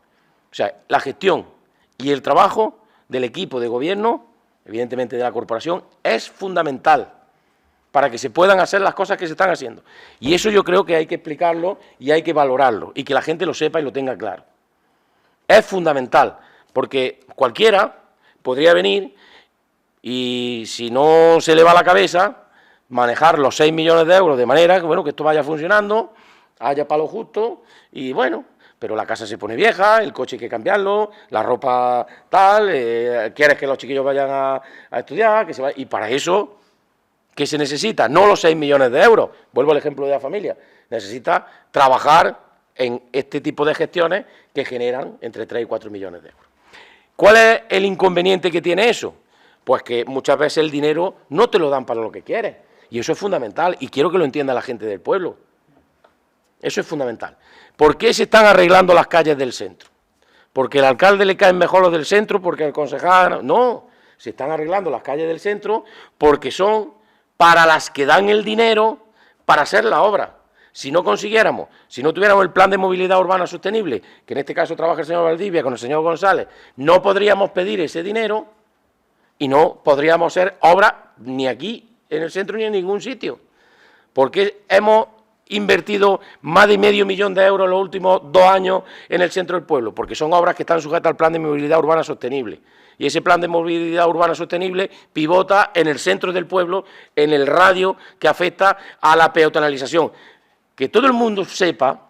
O sea, la gestión y el trabajo del equipo de gobierno, evidentemente de la corporación, es fundamental para que se puedan hacer las cosas que se están haciendo. Y eso yo creo que hay que explicarlo y hay que valorarlo, y que la gente lo sepa y lo tenga claro. Es fundamental, porque cualquiera podría venir y, si no se le va la cabeza, manejar los 6 millones de euros de manera que, bueno, que esto vaya funcionando, haya para lo justo, y bueno, pero la casa se pone vieja, el coche hay que cambiarlo, la ropa tal, quieres que los chiquillos vayan a estudiar, y para eso, ¿qué se necesita? No los 6 millones de euros, vuelvo al ejemplo de la familia, necesita trabajar en este tipo de gestiones que generan entre 3 y 4 millones de euros. ¿Cuál es el inconveniente que tiene eso? Pues que muchas veces el dinero no te lo dan para lo que quieres. Y eso es fundamental, y quiero que lo entienda la gente del pueblo. Eso es fundamental. ¿Por qué se están arreglando las calles del centro? ¿Porque al alcalde le caen mejor los del centro? ¿Porque el concejal? No, se están arreglando las calles del centro porque son para las que dan el dinero para hacer la obra. Si no consiguiéramos, si no tuviéramos el plan de movilidad urbana sostenible, que en este caso trabaja el señor Valdivia con el señor González, no podríamos pedir ese dinero y no podríamos hacer obras ni aquí en el centro ni en ningún sitio. Porque hemos invertido más de medio millón de euros en los últimos 2 años en el centro del pueblo, porque son obras que están sujetas al plan de movilidad urbana sostenible. Y ese plan de movilidad urbana sostenible pivota en el centro del pueblo, en el radio que afecta a la peatonalización. Que todo el mundo sepa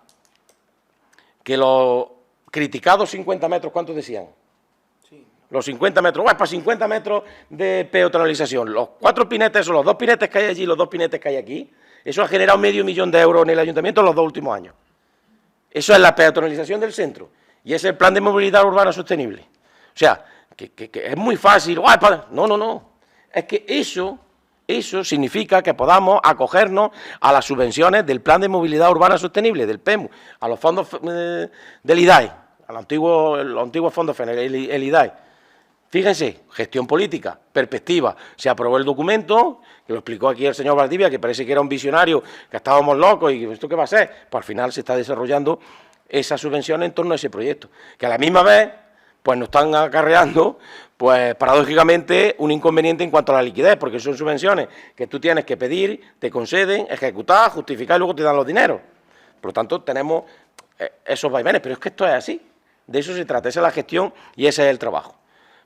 que los criticados 50 metros, ¿cuántos decían? Sí. Los 50 metros, para 50 metros de peatonalización, los 4 pinetes o los 2 pinetes que hay allí, los 2 pinetes que hay aquí, eso ha generado medio millón de euros en el ayuntamiento en los 2 últimos años. Eso es la peatonalización del centro y ese es el plan de movilidad urbana sostenible. O sea, que es muy fácil. No. Es que eso significa que podamos acogernos a las subvenciones del plan de movilidad urbana sostenible, del PEMU, a los fondos del IDAE, los antiguos fondos FENER, el IDAE. Fíjense, gestión política, perspectiva. Se aprobó el documento, que lo explicó aquí el señor Valdivia, que parece que era un visionario, que estábamos locos y ¿esto qué va a ser? Pues al final se está desarrollando esa subvención en torno a ese proyecto, que a la misma vez pues nos están acarreando, pues paradójicamente, un inconveniente en cuanto a la liquidez, porque son subvenciones que tú tienes que pedir, te conceden, ejecutar, justificar y luego te dan los dineros. Por lo tanto, tenemos esos vaivenes, pero es que esto es así. De eso se trata, esa es la gestión y ese es el trabajo.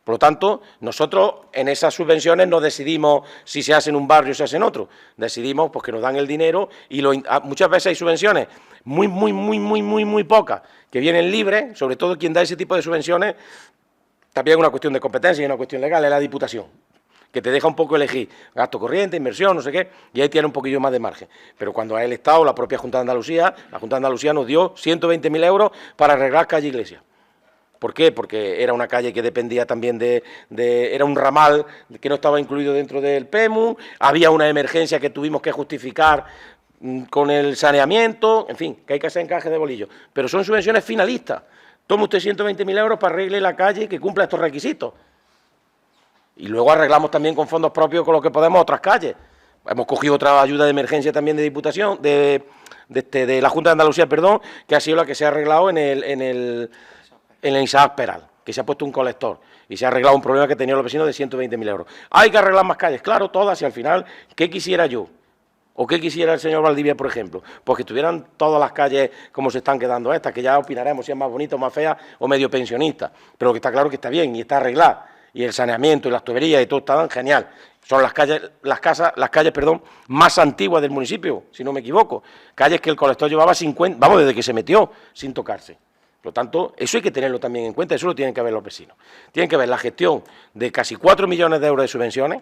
Por lo tanto, nosotros en esas subvenciones no decidimos si se hace en un barrio o se hace en otro. Decidimos pues, que nos dan el dinero y muchas veces hay subvenciones muy pocas que vienen libres, sobre todo quien da ese tipo de subvenciones, también es una cuestión de competencia y una cuestión legal, es la Diputación, que te deja un poco elegir gasto corriente, inversión, no sé qué, y ahí tiene un poquillo más de margen. Pero cuando es el Estado, la propia Junta de Andalucía, la Junta de Andalucía nos dio 120.000 euros para arreglar calle Iglesia. ¿Por qué? Porque era una calle que dependía también era un ramal que no estaba incluido dentro del PEMU, había una emergencia que tuvimos que justificar con el saneamiento, en fin, que hay que hacer encaje de bolillo. Pero son subvenciones finalistas. Toma usted 120.000 euros para arreglar la calle que cumpla estos requisitos. Y luego arreglamos también con fondos propios con lo que podemos otras calles. Hemos cogido otra ayuda de emergencia también de Diputación, de la Junta de Andalucía, perdón, que ha sido la que se ha arreglado en el Isaac Peral, que se ha puesto un colector y se ha arreglado un problema que tenían los vecinos de 120.000 euros. Hay que arreglar más calles, claro, todas, y al final, ¿qué quisiera yo? ¿O qué quisiera el señor Valdivia, por ejemplo? Pues que estuvieran todas las calles como se están quedando estas, que ya opinaremos si es más bonita o más fea o medio pensionista, pero que está claro que está bien y está arreglada, y el saneamiento y las tuberías y todo estaban genial. Son las calles más antiguas del municipio, si no me equivoco. Calles que el colector llevaba 50, vamos, desde que se metió, sin tocarse. Por lo tanto, eso hay que tenerlo también en cuenta, eso lo tienen que ver los vecinos. Tienen que ver la gestión de casi 4 millones de euros de subvenciones,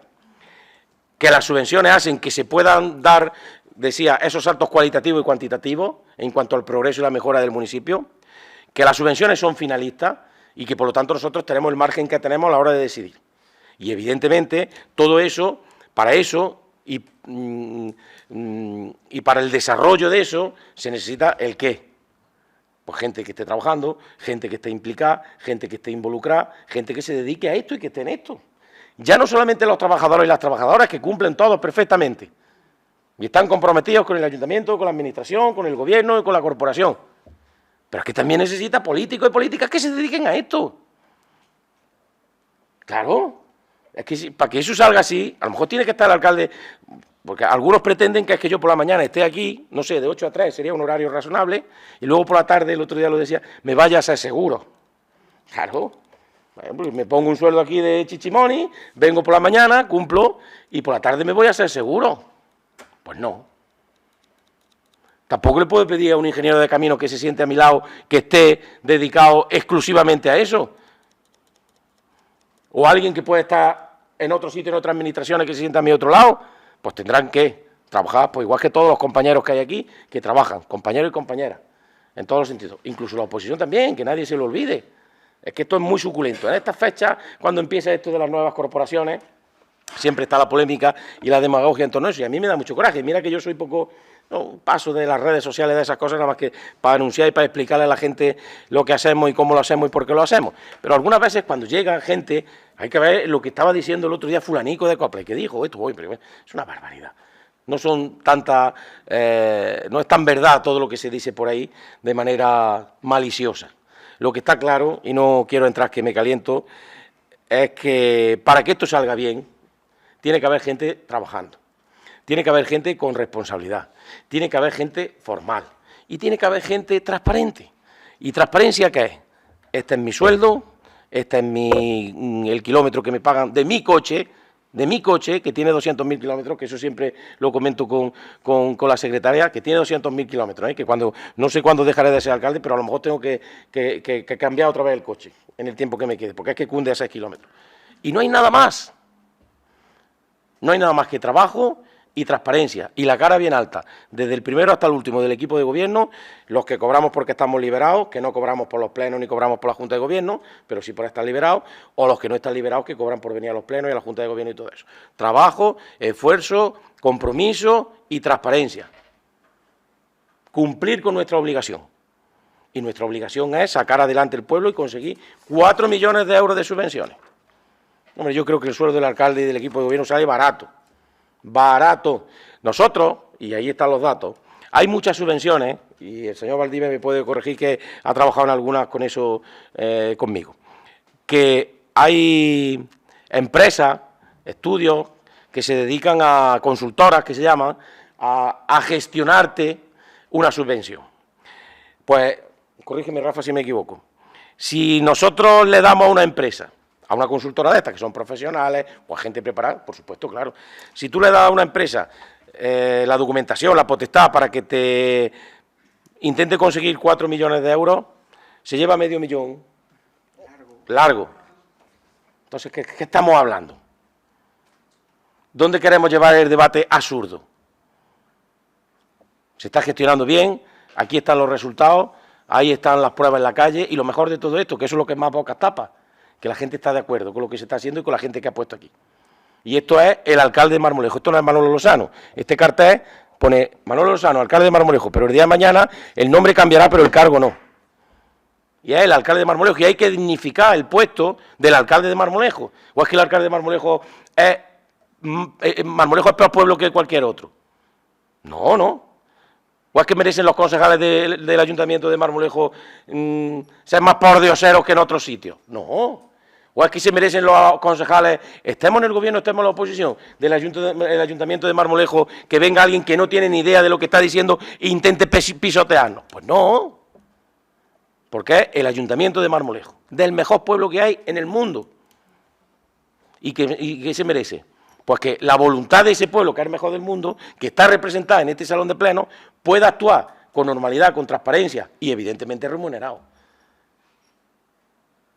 que las subvenciones hacen que se puedan dar, decía, esos saltos cualitativos y cuantitativos en cuanto al progreso y la mejora del municipio, que las subvenciones son finalistas y que por lo tanto nosotros tenemos el margen que tenemos a la hora de decidir. Y evidentemente todo eso, para eso y para el desarrollo de eso se necesita el qué. Pues gente que esté trabajando, gente que esté implicada, gente que esté involucrada, gente que se dedique a esto y que esté en esto. Ya no solamente los trabajadores y las trabajadoras, que cumplen todos perfectamente y están comprometidos con el ayuntamiento, con la administración, con el gobierno y con la corporación. Pero es que también necesita políticos y políticas que se dediquen a esto. Claro, es que para que eso salga así, a lo mejor tiene que estar el alcalde, porque algunos pretenden que es que yo por la mañana esté aquí, no sé, de 8 a 3 sería un horario razonable, y luego por la tarde, el otro día lo decía, me vaya a ser seguro. Claro. Pues me pongo un sueldo aquí de chichimoni, vengo por la mañana, cumplo, y por la tarde me voy a hacer seguro. Pues no. Tampoco le puedo pedir a un ingeniero de camino que se siente a mi lado que esté dedicado exclusivamente a eso. O alguien que puede estar en otro sitio, en otras administraciones, que se sienta a mi otro lado, pues tendrán que trabajar, pues igual que todos los compañeros que hay aquí, que trabajan, compañeros y compañeras, en todos los sentidos. Incluso la oposición también, que nadie se lo olvide. Es que esto es muy suculento. En estas fechas, cuando empieza esto de las nuevas corporaciones, siempre está la polémica y la demagogia en torno a eso, y a mí me da mucho coraje. Mira que yo soy poco, no paso de las redes sociales, de esas cosas, nada más que para anunciar y para explicarle a la gente lo que hacemos y cómo lo hacemos y por qué lo hacemos. Pero algunas veces cuando llega gente, hay que ver lo que estaba diciendo el otro día fulanico de Copley, que dijo esto, pero es una barbaridad. No son tantas, no es tan verdad todo lo que se dice por ahí de manera maliciosa. Lo que está claro, y no quiero entrar que me caliento, es que para que esto salga bien, tiene que haber gente trabajando, tiene que haber gente con responsabilidad, tiene que haber gente formal y tiene que haber gente transparente. ¿Y transparencia qué es? Este es mi sueldo, este es el kilómetro que me pagan de mi coche, que tiene 200.000 kilómetros, que eso siempre lo comento con la secretaria, que tiene 200.000 kilómetros, que cuando no sé cuándo dejaré de ser alcalde, pero a lo mejor tengo que cambiar otra vez el coche en el tiempo que me quede, porque es que cunde a 6 kilómetros. Y no hay nada más. No hay nada más que trabajo y transparencia, y la cara bien alta, desde el primero hasta el último del equipo de gobierno, los que cobramos porque estamos liberados, que no cobramos por los plenos ni cobramos por la Junta de Gobierno, pero sí por estar liberados, o los que no están liberados que cobran por venir a los plenos y a la Junta de Gobierno y todo eso. Trabajo, esfuerzo, compromiso y transparencia. Cumplir con nuestra obligación. Y nuestra obligación es sacar adelante el pueblo y conseguir 4 millones de euros de subvenciones. Hombre, yo creo que el sueldo del alcalde y del equipo de gobierno sale barato. Barato. Nosotros, y ahí están los datos, hay muchas subvenciones, y el señor Valdivia me puede corregir que ha trabajado en algunas con eso conmigo, que hay empresas, estudios, que se dedican a consultoras, que se llaman, a gestionarte una subvención. Pues, corrígeme Rafa si me equivoco, si nosotros le damos a una empresa, a una consultora de estas, que son profesionales, o a gente preparada, por supuesto, claro. Si tú le das a una empresa la documentación, la potestad, para que te intente conseguir 4 millones de euros, se lleva medio millón. Largo. Entonces, ¿qué estamos hablando? ¿Dónde queremos llevar el debate absurdo? Se está gestionando bien, aquí están los resultados, ahí están las pruebas en la calle, y lo mejor de todo esto, que eso es lo que más bocas tapa, que la gente está de acuerdo con lo que se está haciendo y con la gente que ha puesto aquí. Y esto es el alcalde de Marmolejo, esto no es Manolo Lozano. Este cartel pone Manolo Lozano, alcalde de Marmolejo, pero el día de mañana el nombre cambiará, pero el cargo no. Y es el alcalde de Marmolejo, y hay que dignificar el puesto del alcalde de Marmolejo. ¿O es que el alcalde de Marmolejo es peor pueblo que cualquier otro? No, no. ¿O es que merecen los concejales del Ayuntamiento de Marmolejo ser más pordioseros que en otros sitios? No. ¿O es que se merecen los concejales, estemos en el gobierno, estemos en la oposición, del Ayuntamiento de Marmolejo, que venga alguien que no tiene ni idea de lo que está diciendo e intente pisotearnos? Pues no. Porque es el Ayuntamiento de Marmolejo, del mejor pueblo que hay en el mundo. ¿Y qué se merece? Pues que la voluntad de ese pueblo, que es el mejor del mundo, que está representada en este salón de pleno, pueda actuar con normalidad, con transparencia y evidentemente remunerado.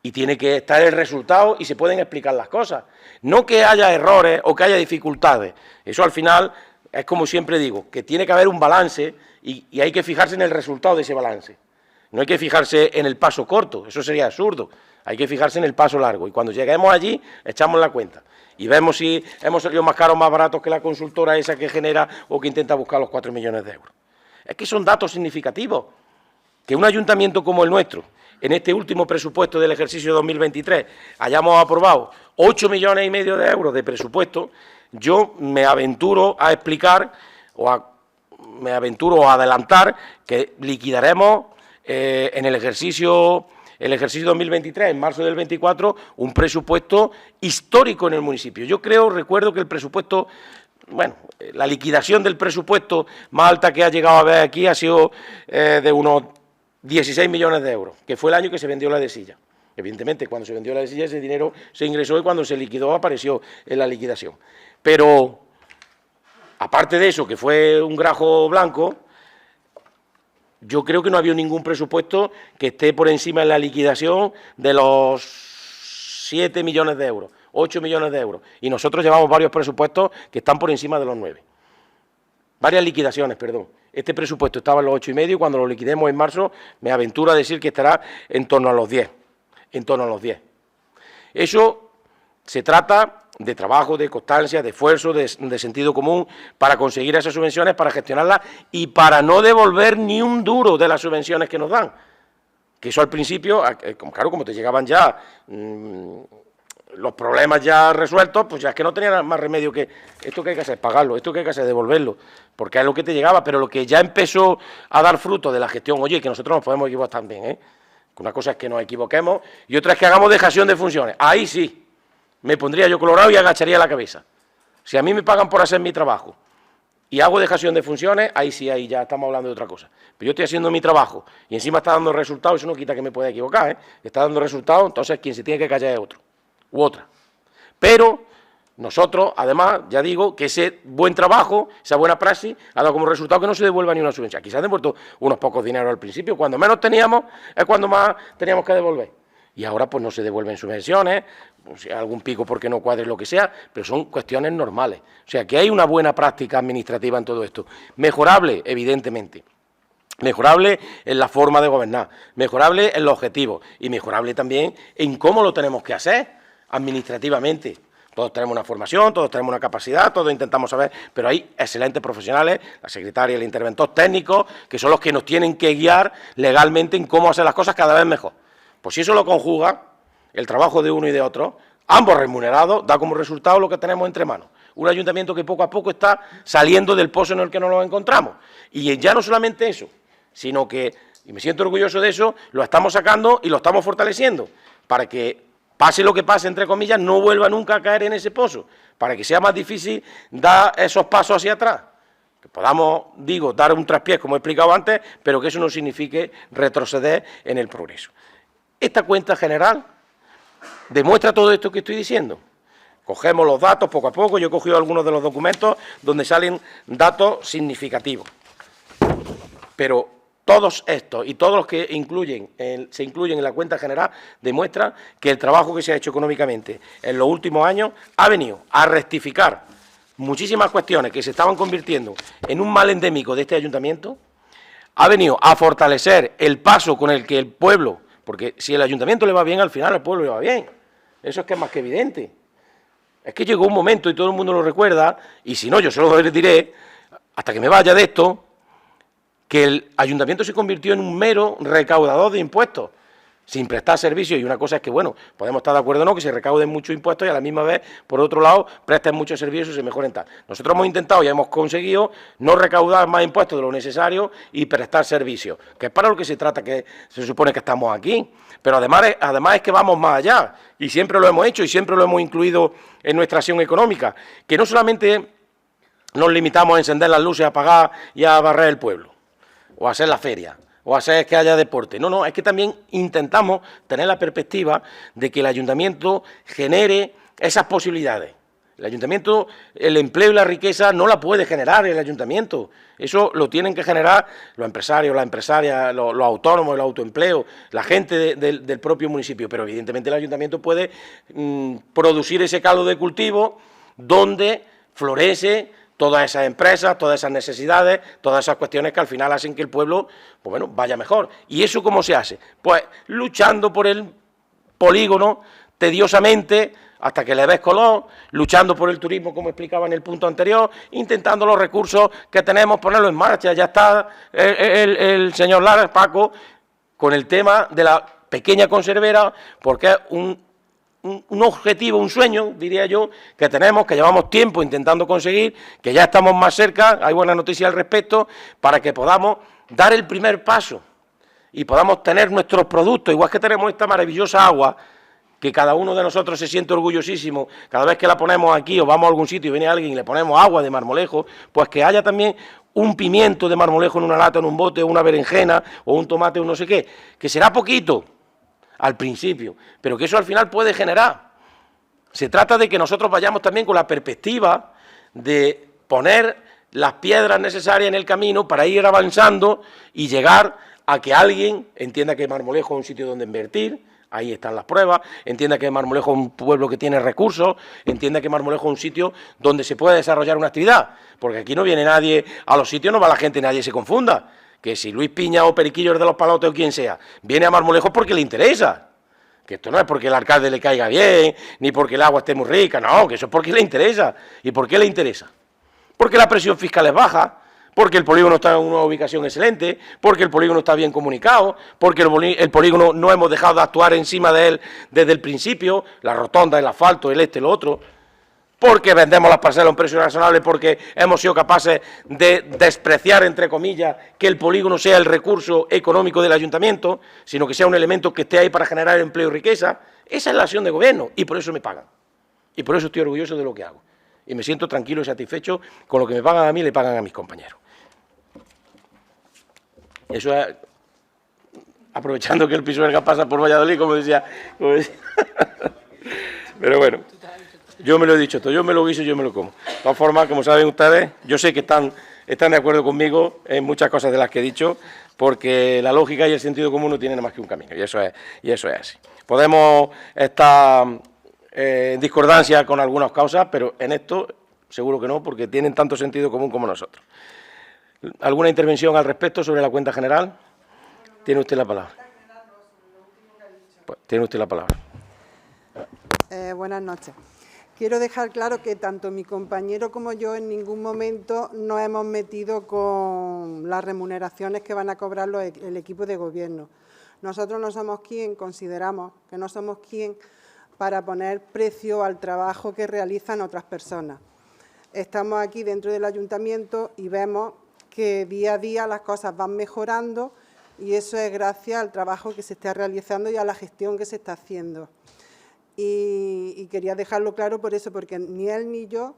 Y tiene que estar el resultado y se pueden explicar las cosas. No que haya errores o que haya dificultades. Eso al final es como siempre digo, que tiene que haber un balance y hay que fijarse en el resultado de ese balance. No hay que fijarse en el paso corto, eso sería absurdo. Hay que fijarse en el paso largo. Y cuando lleguemos allí, echamos la cuenta. Y vemos si hemos salido más caros o más baratos que la consultora esa que genera o que intenta buscar los 4 millones de euros. Es que son datos significativos. Que un ayuntamiento como el nuestro, en este último presupuesto del ejercicio 2023, hayamos aprobado 8,5 millones de euros de presupuesto, yo me aventuro a explicar me aventuro a adelantar que liquidaremos en el ejercicio 2023, en marzo del 24, un presupuesto histórico en el municipio. Yo recuerdo que el presupuesto, bueno, la liquidación del presupuesto más alta que ha llegado a ver aquí ha sido de unos 16 millones de euros, que fue el año que se vendió la de Silla. Evidentemente, cuando se vendió la de Silla, ese dinero se ingresó y cuando se liquidó apareció en la liquidación. Pero, aparte de eso, que fue un grajo blanco, yo creo que no ha habido ningún presupuesto que esté por encima en la liquidación de los 7 millones de euros, 8 millones de euros. Y nosotros llevamos varios presupuestos que están por encima de los 9. Varias liquidaciones, perdón. Este presupuesto estaba en los 8,5 y cuando lo liquidemos en marzo me aventuro a decir que estará en torno a los 10. En torno a los 10. Eso Se trata de trabajo, de constancia, de esfuerzo, de sentido común para conseguir esas subvenciones, para gestionarlas y para no devolver ni un duro de las subvenciones que nos dan. Que eso al principio, claro, como te llegaban ya los problemas ya resueltos, pues ya es que no tenían más remedio que esto que hay que hacer, pagarlo, esto que hay que hacer, devolverlo, porque es lo que te llegaba, pero lo que ya empezó a dar fruto de la gestión, oye, que nosotros nos podemos equivocar también, ¿eh? Una cosa es que nos equivoquemos y otra es que hagamos dejación de funciones. Ahí sí, me pondría yo colorado y agacharía la cabeza. Si a mí me pagan por hacer mi trabajo y hago dejación de funciones, ahí sí, ahí ya estamos hablando de otra cosa. Pero yo estoy haciendo mi trabajo y encima está dando resultados, eso no quita que me pueda equivocar, ¿eh? Está dando resultados, entonces quien se tiene que callar es otro u otra. Pero nosotros, además, ya digo, que ese buen trabajo, esa buena praxis, ha dado como resultado que no se devuelva ni una subvención. Aquí se han devuelto unos pocos dineros al principio, cuando menos teníamos es cuando más teníamos que devolver. Y ahora pues no se devuelven subvenciones, o sea, algún pico porque no cuadre lo que sea, pero son cuestiones normales. O sea, que hay una buena práctica administrativa en todo esto. Mejorable, evidentemente. Mejorable en la forma de gobernar, mejorable en los objetivos y mejorable también en cómo lo tenemos que hacer administrativamente. Todos tenemos una formación, todos tenemos una capacidad, todos intentamos saber, pero hay excelentes profesionales, la secretaria, el interventor técnico, que son los que nos tienen que guiar legalmente en cómo hacer las cosas cada vez mejor. Pues si eso lo conjuga, el trabajo de uno y de otro, ambos remunerados, da como resultado lo que tenemos entre manos. Un ayuntamiento que poco a poco está saliendo del pozo en el que nos encontramos. Y ya no solamente eso, sino que, y me siento orgulloso de eso, lo estamos sacando y lo estamos fortaleciendo, para que pase lo que pase, entre comillas, no vuelva nunca a caer en ese pozo, para que sea más difícil dar esos pasos hacia atrás, que podamos, digo, dar un traspiés, como he explicado antes, pero que eso no signifique retroceder en el progreso. Esta cuenta general demuestra todo esto que estoy diciendo. Cogemos los datos poco a poco, yo he cogido algunos de los documentos donde salen datos significativos, pero todos estos y todos los que se incluyen en la cuenta general demuestran que el trabajo que se ha hecho económicamente en los últimos años ha venido a rectificar muchísimas cuestiones que se estaban convirtiendo en un mal endémico de este ayuntamiento, ha venido a fortalecer el paso con el que el pueblo, porque si el ayuntamiento le va bien, al final al pueblo le va bien, eso es que es más que evidente. Es que llegó un momento, y todo el mundo lo recuerda, y si no, yo se lo diré, hasta que me vaya de esto, que el ayuntamiento se convirtió en un mero recaudador de impuestos, sin prestar servicios, y una cosa es que, bueno, podemos estar de acuerdo o no, que se recauden muchos impuestos y a la misma vez, por otro lado, presten muchos servicios y se mejoren tal. Nosotros hemos intentado y hemos conseguido no recaudar más impuestos de lo necesario y prestar servicios, que es para lo que se trata, que se supone que estamos aquí, pero además es que vamos más allá, y siempre lo hemos hecho y siempre lo hemos incluido en nuestra acción económica, que no solamente nos limitamos a encender las luces, a apagar y a barrer el pueblo, o a hacer la feria, o a hacer que haya deporte. No, es que también intentamos tener la perspectiva de que el ayuntamiento genere esas posibilidades. El ayuntamiento, el empleo y la riqueza no la puede generar el ayuntamiento. Eso lo tienen que generar los empresarios, las empresarias, los autónomos, el autoempleo, la gente del propio municipio. Pero evidentemente el ayuntamiento puede producir ese caldo de cultivo donde florece todas esas empresas, todas esas necesidades, todas esas cuestiones que al final hacen que el pueblo, pues bueno, vaya mejor. ¿Y eso cómo se hace? Pues luchando por el polígono tediosamente hasta que le ves color, luchando por el turismo, como explicaba en el punto anterior, intentando los recursos que tenemos ponerlo en marcha. Ya está el señor Lara, Paco, con el tema de la pequeña conservera, porque es un objetivo, un sueño, diría yo, que tenemos, que llevamos tiempo intentando conseguir, que ya estamos más cerca, hay buena noticia al respecto, para que podamos dar el primer paso y podamos tener nuestros productos, igual que tenemos esta maravillosa agua, que cada uno de nosotros se siente orgullosísimo, cada vez que la ponemos aquí o vamos a algún sitio y viene alguien y le ponemos agua de marmolejo, pues que haya también un pimiento de marmolejo en una lata, en un bote, o una berenjena, o un tomate, o no sé qué, que será poquito al principio, pero que eso al final puede generar. Se trata de que nosotros vayamos también con la perspectiva de poner las piedras necesarias en el camino para ir avanzando y llegar a que alguien entienda que Marmolejo es un sitio donde invertir, ahí están las pruebas, entienda que Marmolejo es un pueblo que tiene recursos, entienda que Marmolejo es un sitio donde se puede desarrollar una actividad, porque aquí no viene nadie, a los sitios no va la gente, nadie se confunda, que si Luis Piña o Periquillo es de los Palotes o quien sea, viene a Marmolejo porque le interesa, Que esto no es porque el alcalde le caiga bien, ni porque el agua esté muy rica, no, que eso es porque le interesa. ¿Y por qué le interesa? Porque la presión fiscal es baja, porque el polígono está en una ubicación excelente, porque el polígono está bien comunicado, porque el polígono no hemos dejado de actuar encima de él desde el principio, la rotonda, el asfalto, el lo otro, porque vendemos las parcelas a un precio razonable, porque hemos sido capaces de despreciar, entre comillas, que el polígono sea el recurso económico del ayuntamiento, sino que sea un elemento que esté ahí para generar empleo y riqueza. Esa es la acción de gobierno y por eso me pagan. Y por eso estoy orgulloso de lo que hago. Y me siento tranquilo y satisfecho con lo que me pagan a mí, le pagan a mis compañeros. Eso es, aprovechando que el Pisuerga pasa por Valladolid, como decía. Pero bueno, yo me lo he dicho todo, yo me lo guiso y yo me lo como. De todas formas, como saben ustedes, yo sé que están de acuerdo conmigo en muchas cosas de las que he dicho, porque la lógica y el sentido común no tienen nada más que un camino, y eso es así. Podemos estar en discordancia con algunas causas, pero en esto seguro que no, porque tienen tanto sentido común como nosotros. ¿Alguna intervención al respecto sobre la cuenta general? Tiene usted la palabra. Pues, tiene usted la palabra. Buenas noches. Quiero dejar claro que tanto mi compañero como yo en ningún momento nos hemos metido con las remuneraciones que van a cobrar el equipo de gobierno. Nosotros no somos quien, consideramos que no somos quien para poner precio al trabajo que realizan otras personas. Estamos aquí dentro del ayuntamiento y vemos que día a día las cosas van mejorando y eso es gracias al trabajo que se está realizando y a la gestión que se está haciendo. Y quería dejarlo claro por eso, porque ni él ni yo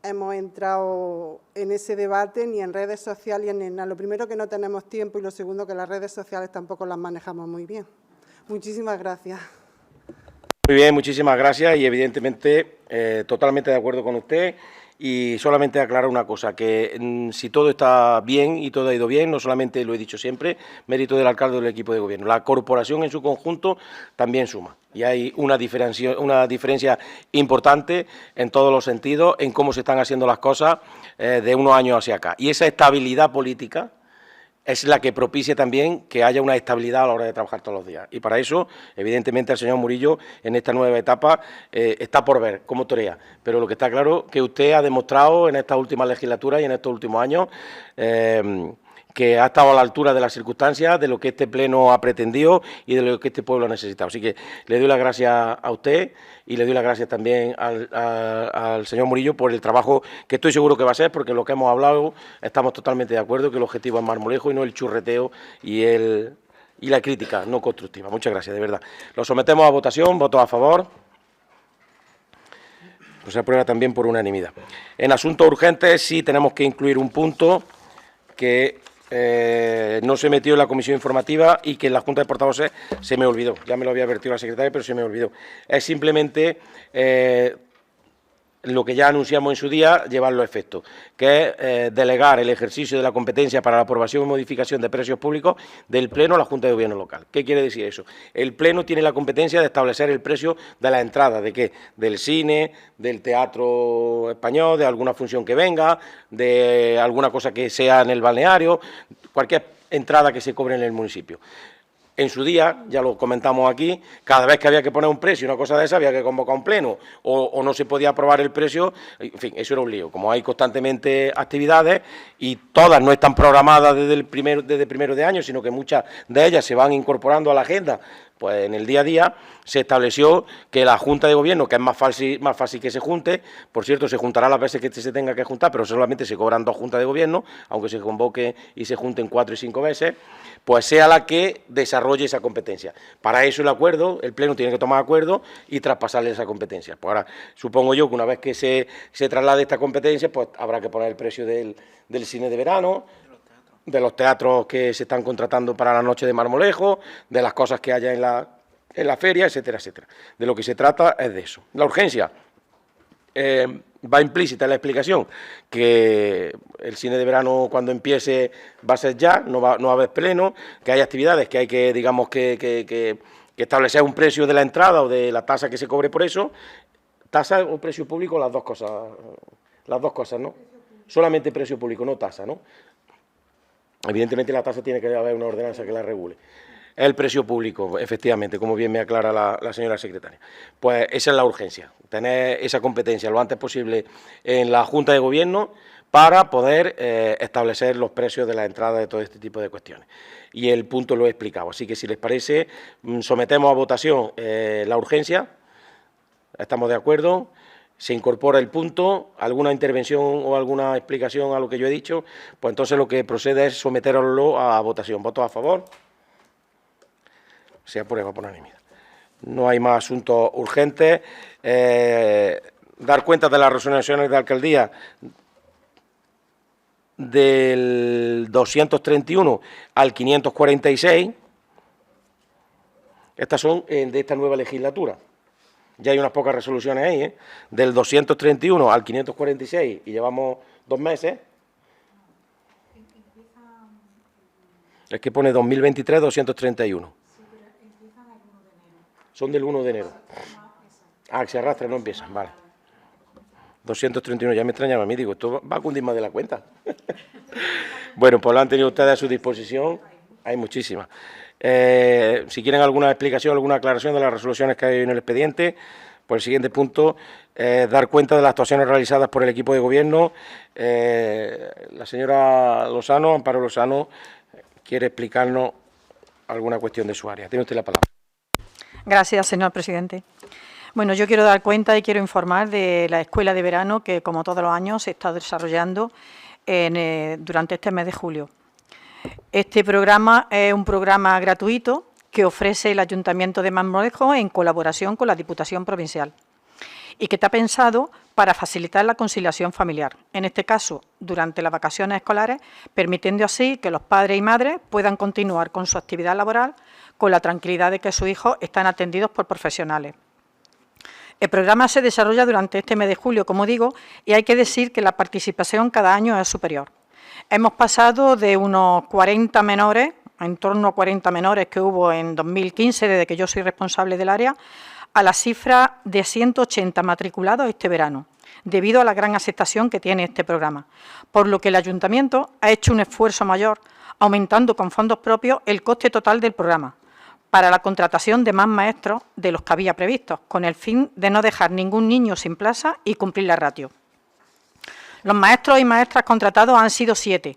hemos entrado en ese debate ni en redes sociales ni en nada. Lo primero que no tenemos tiempo y lo segundo que las redes sociales tampoco las manejamos muy bien. Muchísimas gracias. Muy bien, muchísimas gracias y evidentemente totalmente de acuerdo con usted. Y solamente aclarar una cosa, que si todo está bien y todo ha ido bien, no solamente lo he dicho siempre, mérito del alcalde o del equipo de gobierno, la corporación en su conjunto también suma. Y hay una diferencia importante en todos los sentidos, en cómo se están haciendo las cosas de unos años hacia acá. Y esa estabilidad política es la que propicia también que haya una estabilidad a la hora de trabajar todos los días. Y para eso, evidentemente, el señor Murillo, en esta nueva etapa, está por ver cómo torea. Pero lo que está claro que usted ha demostrado en esta última legislatura y en estos últimos años que ha estado a la altura de las circunstancias, de lo que este Pleno ha pretendido y de lo que este pueblo ha necesitado. Así que le doy las gracias a usted y le doy las gracias también al señor Murillo por el trabajo que estoy seguro que va a ser, porque lo que hemos hablado estamos totalmente de acuerdo, que el objetivo es Marmolejo y no el churreteo y la crítica no constructiva. Muchas gracias, de verdad. Lo sometemos a votación, votos a favor. Pues se aprueba también por unanimidad. En asuntos urgentes sí tenemos que incluir un punto que no se metió en la comisión informativa y que en la Junta de Portavoces se me olvidó. Ya me lo había advertido la secretaria, pero se me olvidó. Es simplemente lo que ya anunciamos en su día, llevarlo a efecto, que es delegar el ejercicio de la competencia para la aprobación y modificación de precios públicos del Pleno a la Junta de Gobierno local. ¿Qué quiere decir eso? El Pleno tiene la competencia de establecer el precio de la entrada, ¿de qué? Del cine, del teatro español, de alguna función que venga, de alguna cosa que sea en el balneario, cualquier entrada que se cobre en el municipio. En su día, ya lo comentamos aquí, cada vez que había que poner un precio, una cosa de esa, había que convocar un pleno o no se podía aprobar el precio, en fin, eso era un lío. Como hay constantemente actividades y todas no están programadas desde primero de año, sino que muchas de ellas se van incorporando a la agenda, pues en el día a día se estableció que la Junta de Gobierno, que es más fácil que se junte, por cierto, se juntará las veces que se tenga que juntar, pero solamente se cobran 2 juntas de Gobierno, aunque se convoque y se junten 4 y 5 veces, pues sea la que desarrolle esa competencia. Para eso el acuerdo, el Pleno tiene que tomar acuerdo y traspasarle esa competencia. Pues ahora, supongo yo que una vez que se traslade esta competencia, pues habrá que poner el precio del cine de verano, de los teatros que se están contratando para la noche de Marmolejo, de las cosas que haya en la feria, etcétera, etcétera. De lo que se trata es de eso. La urgencia va implícita en la explicación que el cine de verano cuando empiece va a ser ya, no va a haber pleno, que hay actividades que hay que, digamos, que establecer un precio de la entrada o de la tasa que se cobre por eso, tasa o precio público, las dos cosas, ¿no? Solamente precio público, no tasa, ¿no? Evidentemente la tasa tiene que haber una ordenanza que la regule. el precio público, efectivamente, como bien me aclara la señora secretaria. Pues esa es la urgencia, tener esa competencia lo antes posible en la Junta de Gobierno para poder establecer los precios de la entrada de todo este tipo de cuestiones. Y el punto lo he explicado. Así que, si les parece, sometemos a votación la urgencia. ¿Estamos de acuerdo? Se incorpora el punto. ¿Alguna intervención o alguna explicación a lo que yo he dicho? Pues entonces lo que procede es someterlo a votación. ¿Votos a favor? Se aprueba por unanimidad. No hay más asuntos urgentes. Dar cuenta de las resoluciones de alcaldía del 231 al 546. Estas son de esta nueva legislatura. Ya hay unas pocas resoluciones ahí, del 231 al 546, y llevamos 2 meses. Es que pone 2023, 231. Son del 1 de enero. Ah, que se arrastra, no empiezan, vale. 231, ya me extrañaba a mí, digo, esto va a cundir más de la cuenta. Bueno, pues lo han tenido ustedes a su disposición, hay muchísimas. Si quieren alguna explicación, alguna aclaración de las resoluciones que hay en el expediente, pues el siguiente punto, dar cuenta de las actuaciones realizadas por el equipo de gobierno. La señora Lozano, Amparo Lozano, quiere explicarnos alguna cuestión de su área. Tiene usted la palabra. Gracias, señor presidente. Bueno, yo quiero dar cuenta y quiero informar de la escuela de verano que, como todos los años, se está desarrollando durante este mes de julio. Este programa es un programa gratuito que ofrece el Ayuntamiento de Marmolejo en colaboración con la Diputación Provincial y que está pensado para facilitar la conciliación familiar, en este caso durante las vacaciones escolares, permitiendo así que los padres y madres puedan continuar con su actividad laboral con la tranquilidad de que sus hijos están atendidos por profesionales. El programa se desarrolla durante este mes de julio, como digo, y hay que decir que la participación cada año es superior. Hemos pasado de unos 40 menores, en torno a 40 menores que hubo en 2015, desde que yo soy responsable del área, a la cifra de 180 matriculados este verano, debido a la gran aceptación que tiene este programa, por lo que el Ayuntamiento ha hecho un esfuerzo mayor, aumentando con fondos propios el coste total del programa, para la contratación de más maestros de los que había previstos, con el fin de no dejar ningún niño sin plaza y cumplir la ratio. Los maestros y maestras contratados han sido 7,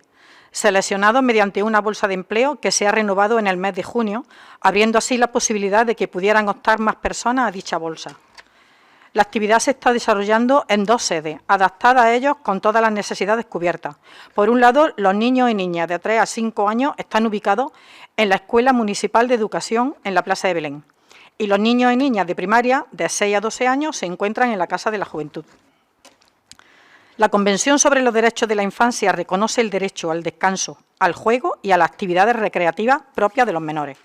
seleccionados mediante una bolsa de empleo que se ha renovado en el mes de junio, abriendo así la posibilidad de que pudieran optar más personas a dicha bolsa. La actividad se está desarrollando en 2 sedes, adaptadas a ellos con todas las necesidades cubiertas. Por un lado, los niños y niñas de 3 a 5 años están ubicados en la Escuela Municipal de Educación en la Plaza de Belén, y los niños y niñas de primaria de 6 a 12 años se encuentran en la Casa de la Juventud. La Convención sobre los Derechos de la Infancia reconoce el derecho al descanso, al juego y a las actividades recreativas propias de los menores.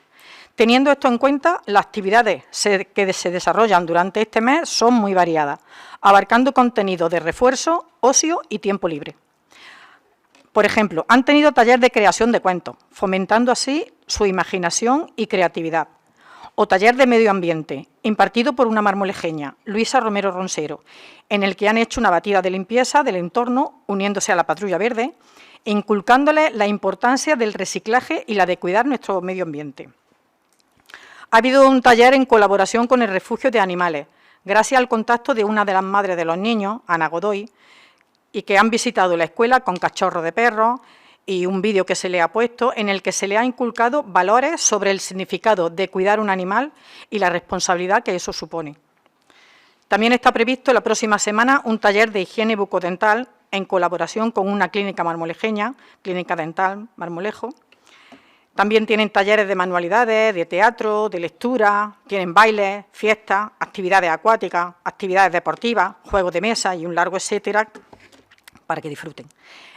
Teniendo esto en cuenta, las actividades que se desarrollan durante este mes son muy variadas, abarcando contenido de refuerzo, ocio y tiempo libre. Por ejemplo, han tenido taller de creación de cuentos, fomentando así su imaginación y creatividad, o taller de medio ambiente, impartido por una marmolejeña, Luisa Romero Ronsero, en el que han hecho una batida de limpieza del entorno, uniéndose a la Patrulla Verde, e inculcándole la importancia del reciclaje y la de cuidar nuestro medio ambiente. Ha habido un taller en colaboración con el Refugio de Animales, gracias al contacto de una de las madres de los niños, Ana Godoy, y que han visitado la escuela con cachorros de perros, y un vídeo que se le ha puesto en el que se le ha inculcado valores sobre el significado de cuidar un animal y la responsabilidad que eso supone. También está previsto la próxima semana un taller de higiene bucodental en colaboración con una clínica marmolejeña, Clínica Dental Marmolejo. También tienen talleres de manualidades, de teatro, de lectura, tienen bailes, fiestas, actividades acuáticas, actividades deportivas, juegos de mesa y un largo etcétera para que disfruten.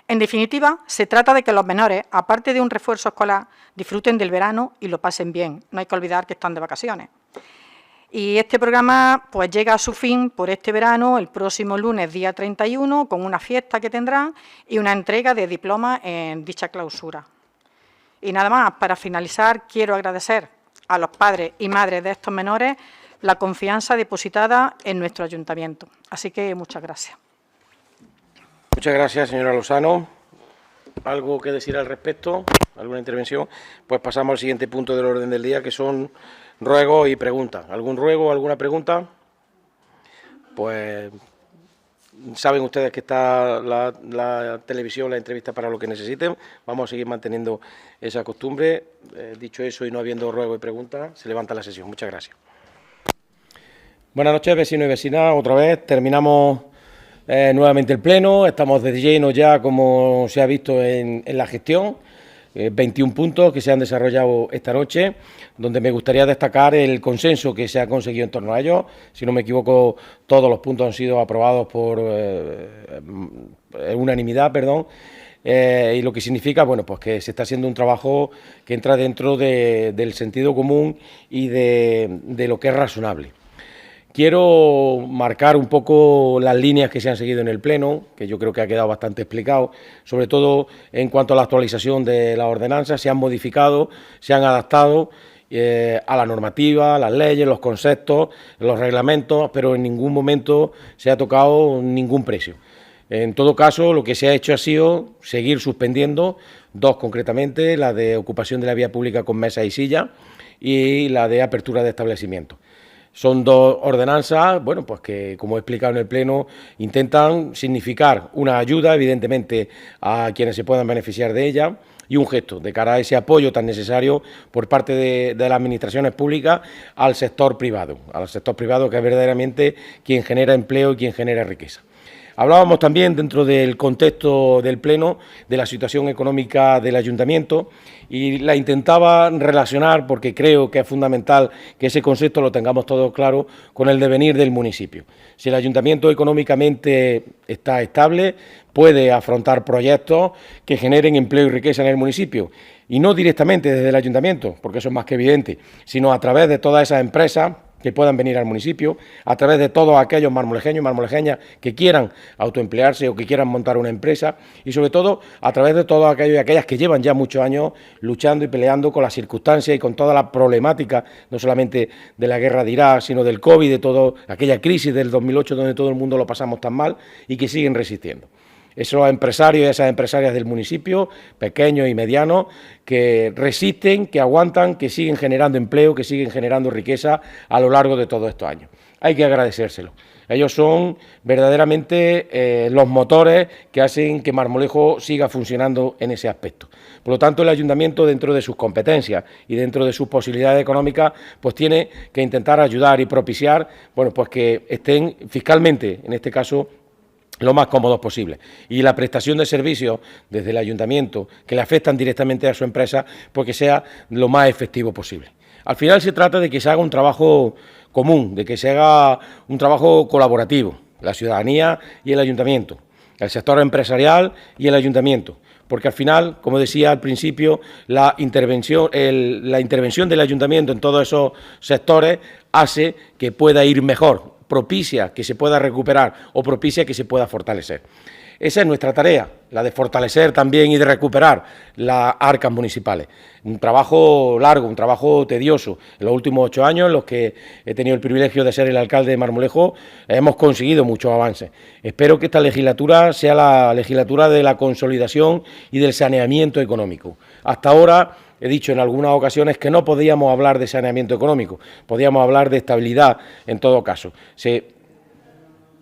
En definitiva, se trata de que los menores, aparte de un refuerzo escolar, disfruten del verano y lo pasen bien. No hay que olvidar que están de vacaciones. Y este programa pues llega a su fin por este verano, el próximo lunes, día 31, con una fiesta que tendrán y una entrega de diplomas en dicha clausura. Y nada más, para finalizar, quiero agradecer a los padres y madres de estos menores la confianza depositada en nuestro ayuntamiento. Así que muchas gracias. Muchas gracias, señora Lozano. ¿Algo que decir al respecto? ¿Alguna intervención? Pues pasamos al siguiente punto del orden del día, que son ruegos y preguntas. ¿Algún ruego o alguna pregunta? Pues saben ustedes que está la televisión, la entrevista para lo que necesiten. Vamos a seguir manteniendo esa costumbre. Dicho eso y no habiendo ruego y preguntas, se levanta la sesión. Muchas gracias. Buenas noches, vecinos y vecinas. Otra vez terminamos nuevamente el pleno. Estamos de lleno ya, como se ha visto en la gestión. 21 puntos que se han desarrollado esta noche, donde me gustaría destacar el consenso que se ha conseguido en torno a ellos. Si no me equivoco, todos los puntos han sido aprobados por unanimidad, y lo que significa, bueno, pues que se está haciendo un trabajo que entra dentro del sentido común y de lo que es razonable. Quiero marcar un poco las líneas que se han seguido en el Pleno, que yo creo que ha quedado bastante explicado, sobre todo en cuanto a la actualización de las ordenanzas. Se han modificado, se han adaptado a la normativa, a las leyes, los conceptos, los reglamentos, pero en ningún momento se ha tocado ningún precio. En todo caso, lo que se ha hecho ha sido seguir suspendiendo dos concretamente, la de ocupación de la vía pública con mesas y sillas y la de apertura de establecimientos. Son dos ordenanzas, bueno, pues que, como he explicado en el Pleno, intentan significar una ayuda, evidentemente, a quienes se puedan beneficiar de ella y un gesto de cara a ese apoyo tan necesario por parte de las administraciones públicas al sector privado que es verdaderamente quien genera empleo y quien genera riqueza. Hablábamos también, dentro del contexto del Pleno, de la situación económica del Ayuntamiento y la intentaba relacionar, porque creo que es fundamental que ese concepto lo tengamos todos claro, con el devenir del municipio. Si el Ayuntamiento económicamente está estable, puede afrontar proyectos que generen empleo y riqueza en el municipio, y no directamente desde el Ayuntamiento, porque eso es más que evidente, sino a través de todas esas empresas que puedan venir al municipio, a través de todos aquellos marmolejeños y marmolejeñas que quieran autoemplearse o que quieran montar una empresa, y sobre todo a través de todos aquellos y aquellas que llevan ya muchos años luchando y peleando con las circunstancias y con toda la problemática, no solamente de la guerra de Irak, sino del COVID, de toda aquella crisis del 2008 donde todo el mundo lo pasamos tan mal y que siguen resistiendo. Esos empresarios y esas empresarias del municipio, pequeños y medianos, que resisten, que aguantan, que siguen generando empleo, que siguen generando riqueza a lo largo de todos estos años. Hay que agradecérselo. Ellos son verdaderamente los motores que hacen que Marmolejo siga funcionando en ese aspecto. Por lo tanto, el Ayuntamiento, dentro de sus competencias y dentro de sus posibilidades económicas, pues tiene que intentar ayudar y propiciar, bueno, pues que estén fiscalmente, en este caso, lo más cómodos posible. Y la prestación de servicios desde el Ayuntamiento que le afectan directamente a su empresa, pues que sea lo más efectivo posible. Al final se trata de que se haga un trabajo común, de que se haga un trabajo colaborativo, la ciudadanía y el Ayuntamiento, el sector empresarial y el Ayuntamiento, porque al final, como decía al principio, la intervención del Ayuntamiento en todos esos sectores hace que pueda ir mejor, propicia que se pueda recuperar o propicia que se pueda fortalecer. Esa es nuestra tarea, la de fortalecer también y de recuperar las arcas municipales. Un trabajo largo, un trabajo tedioso. En los últimos 8 años, en los que he tenido el privilegio de ser el alcalde de Marmolejo, hemos conseguido muchos avances. Espero que esta legislatura sea la legislatura de la consolidación y del saneamiento económico. Hasta ahora he dicho en algunas ocasiones que no podíamos hablar de saneamiento económico, podíamos hablar de estabilidad en todo caso. Se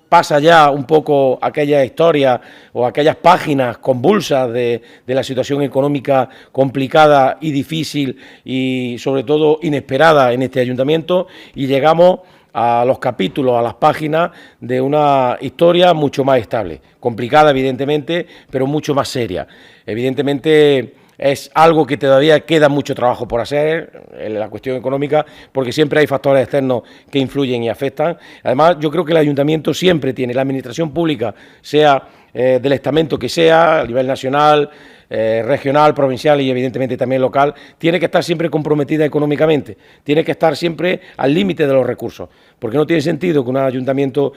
pasa ya un poco aquella historia o aquellas páginas convulsas de la situación económica complicada y difícil y sobre todo inesperada en este ayuntamiento, y llegamos a los capítulos, a las páginas de una historia mucho más estable, complicada evidentemente, pero mucho más seria. Evidentemente es algo que todavía queda mucho trabajo por hacer en la cuestión económica, porque siempre hay factores externos que influyen y afectan. Además, yo creo que el Ayuntamiento siempre tiene, la Administración Pública, sea del estamento que sea, a nivel nacional, regional, provincial y evidentemente también local, tiene que estar siempre comprometida económicamente, tiene que estar siempre al límite de los recursos, porque no tiene sentido que un ayuntamiento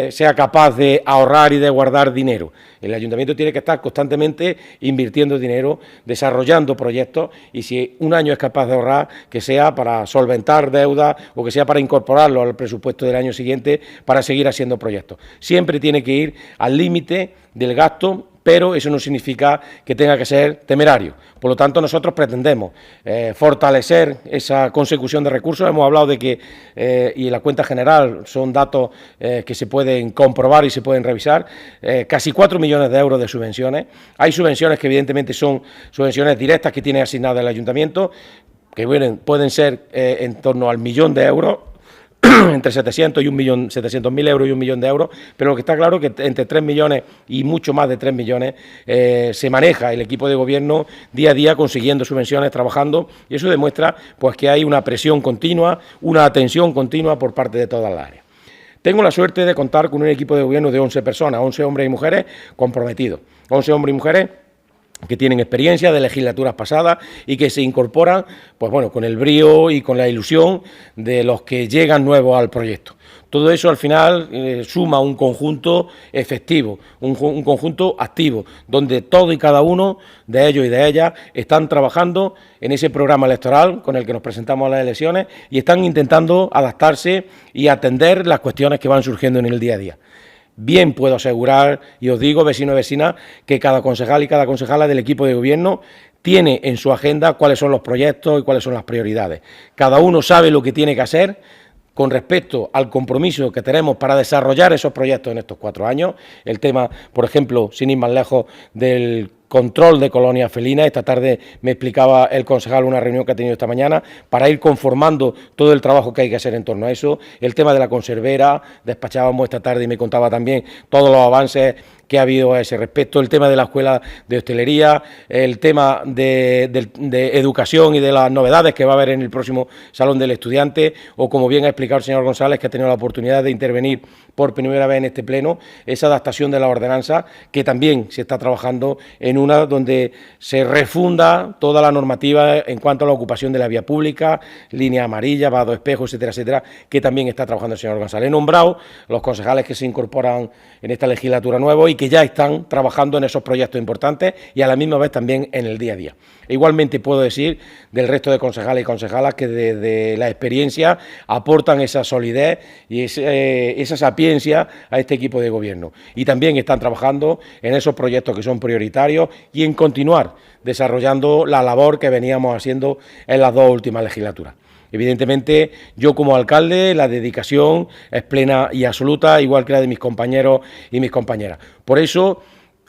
sea capaz de ahorrar y de guardar dinero. El ayuntamiento tiene que estar constantemente invirtiendo dinero, desarrollando proyectos, y si un año es capaz de ahorrar, que sea para solventar deudas o que sea para incorporarlo al presupuesto del año siguiente para seguir haciendo proyectos. Siempre tiene que ir al límite del gasto pero eso no significa que tenga que ser temerario. Por lo tanto, nosotros pretendemos fortalecer esa consecución de recursos. Hemos hablado de que, y la cuenta general son datos que se pueden comprobar y se pueden revisar, casi 4 millones de euros de subvenciones. Hay subvenciones que evidentemente son subvenciones directas que tiene asignadas el Ayuntamiento, que pueden ser en torno al 1 millón de euros, entre 700.000 euros y 1 millón de euros, pero lo que está claro es que entre 3 millones y mucho más de 3 millones se maneja el equipo de gobierno día a día consiguiendo subvenciones, trabajando, y eso demuestra pues que hay una presión continua, una atención continua por parte de todas las áreas. Tengo la suerte de contar con un equipo de gobierno de 11 personas, 11 hombres y mujeres comprometidos, 11 hombres y mujeres que tienen experiencia de legislaturas pasadas y que se incorporan, pues bueno, con el brío y con la ilusión de los que llegan nuevos al proyecto. Todo eso al final suma un conjunto efectivo, un conjunto activo, donde todo y cada uno de ellos y de ellas están trabajando en ese programa electoral con el que nos presentamos a las elecciones y están intentando adaptarse y atender las cuestiones que van surgiendo en el día a día. Bien puedo asegurar, y os digo, vecinos y vecinas, que cada concejal y cada concejala del equipo de gobierno tiene en su agenda cuáles son los proyectos y cuáles son las prioridades. Cada uno sabe lo que tiene que hacer con respecto al compromiso que tenemos para desarrollar esos proyectos en estos 4 años. El tema, por ejemplo, sin ir más lejos, del control de colonias felinas. Esta tarde me explicaba el concejal una reunión que ha tenido esta mañana para ir conformando todo el trabajo que hay que hacer en torno a eso. El tema de la conservera, despachábamos esta tarde y me contaba también todos los avances que ha habido a ese respecto, el tema de la escuela de hostelería, el tema de educación y de las novedades que va a haber en el próximo Salón del Estudiante, o como bien ha explicado el señor González, que ha tenido la oportunidad de intervenir por primera vez en este pleno, esa adaptación de la ordenanza, que también se está trabajando en una donde se refunda toda la normativa en cuanto a la ocupación de la vía pública, línea amarilla, vado espejo, etcétera, etcétera, que también está trabajando el señor González. He nombrado los concejales que se incorporan en esta legislatura nueva y que ya están trabajando en esos proyectos importantes y a la misma vez también en el día a día. Igualmente puedo decir del resto de concejales y concejalas que desde la experiencia aportan esa solidez y esa sapiencia a este equipo de gobierno. Y también están trabajando en esos proyectos que son prioritarios y en continuar desarrollando la labor que veníamos haciendo en las 2 últimas legislaturas. Evidentemente, yo como alcalde, la dedicación es plena y absoluta, igual que la de mis compañeros y mis compañeras. Por eso,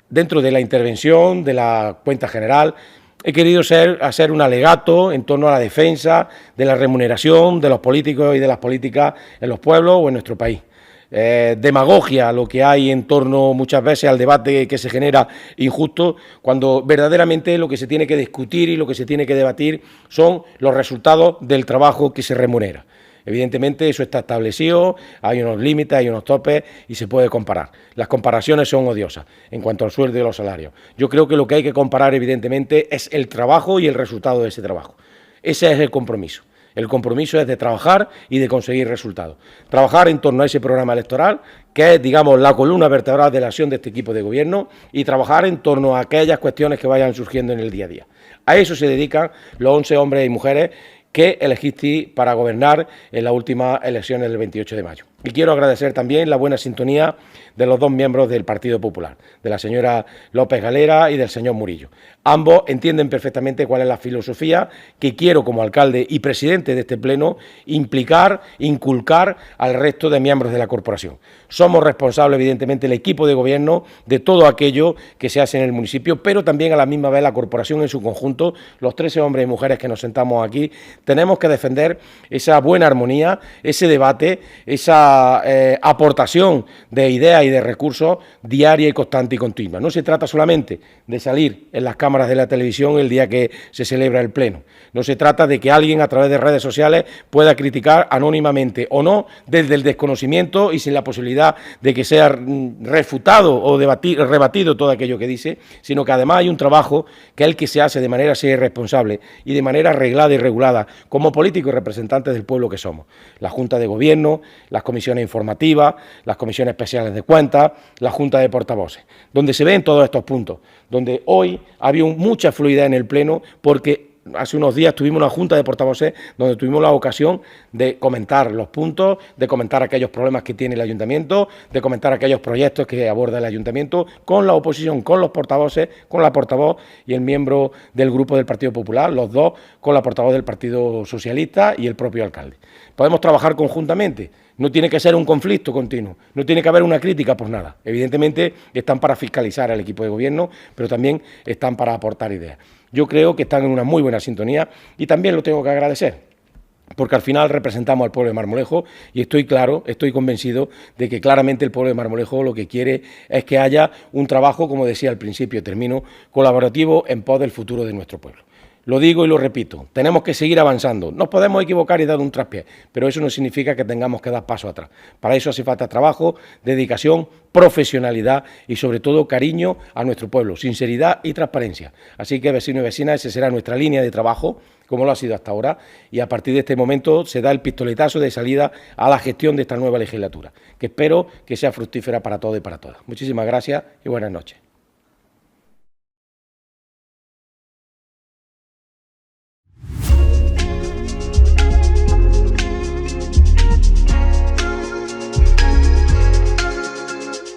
dentro de la intervención de la cuenta general, he querido hacer un alegato en torno a la defensa de la remuneración de los políticos y de las políticas en los pueblos o en nuestro país. Demagogia lo que hay en torno muchas veces al debate que se genera injusto, cuando verdaderamente lo que se tiene que discutir y lo que se tiene que debatir son los resultados del trabajo que se remunera. Evidentemente eso está establecido, hay unos límites, hay unos topes y se puede comparar. Las comparaciones son odiosas en cuanto al sueldo y los salarios. Yo creo que lo que hay que comparar evidentemente es el trabajo y el resultado de ese trabajo. Ese es el compromiso. El compromiso es de trabajar y de conseguir resultados. Trabajar en torno a ese programa electoral, que es, digamos, la columna vertebral de la acción de este equipo de gobierno, y trabajar en torno a aquellas cuestiones que vayan surgiendo en el día a día. A eso se dedican los 11 hombres y mujeres que elegisteis para gobernar en las últimas elecciones del 28 de mayo. Y quiero agradecer también la buena sintonía de los 2 miembros del Partido Popular, de la señora López Galera y del señor Murillo. Ambos entienden perfectamente cuál es la filosofía que quiero, como alcalde y presidente de este pleno, inculcar al resto de miembros de la corporación. Somos responsables, evidentemente, el equipo de gobierno de todo aquello que se hace en el municipio, pero también a la misma vez la corporación en su conjunto, los 13 hombres y mujeres que nos sentamos aquí, tenemos que defender esa buena armonía, ese debate, esa aportación de ideas y de recursos diaria y constante y continua. No se trata solamente de salir en las cámaras de la televisión el día que se celebra el pleno. No se trata de que alguien a través de redes sociales pueda criticar anónimamente o no desde el desconocimiento y sin la posibilidad de que sea refutado o rebatido todo aquello que dice, sino que además hay un trabajo que es el que se hace de manera seria y responsable y de manera arreglada y regulada como políticos y representantes del pueblo que somos. La Junta de Gobierno, las comisiones informativas, las comisiones especiales de cuentas, la Junta de Portavoces, donde se ven todos estos puntos, donde hoy ha habido mucha fluidez en el pleno porque hace unos días tuvimos una junta de portavoces donde tuvimos la ocasión de comentar los puntos, de comentar aquellos problemas que tiene el ayuntamiento, de comentar aquellos proyectos que aborda el ayuntamiento con la oposición, con los portavoces, con la portavoz y el miembro del grupo del Partido Popular, los dos con la portavoz del Partido Socialista y el propio alcalde. Podemos trabajar conjuntamente. No tiene que ser un conflicto continuo, no tiene que haber una crítica por nada. Evidentemente están para fiscalizar al equipo de gobierno, pero también están para aportar ideas. Yo creo que están en una muy buena sintonía y también lo tengo que agradecer, porque al final representamos al pueblo de Marmolejo y estoy convencido de que claramente el pueblo de Marmolejo lo que quiere es que haya un trabajo, como decía al principio, colaborativo en pos del futuro de nuestro pueblo. Lo digo y lo repito, tenemos que seguir avanzando, nos podemos equivocar y dar un traspié, pero eso no significa que tengamos que dar paso atrás. Para eso hace falta trabajo, dedicación, profesionalidad y sobre todo cariño a nuestro pueblo, sinceridad y transparencia. Así que, vecinos y vecinas, esa será nuestra línea de trabajo, como lo ha sido hasta ahora, y a partir de este momento se da el pistoletazo de salida a la gestión de esta nueva legislatura, que espero que sea fructífera para todos y para todas. Muchísimas gracias y buenas noches.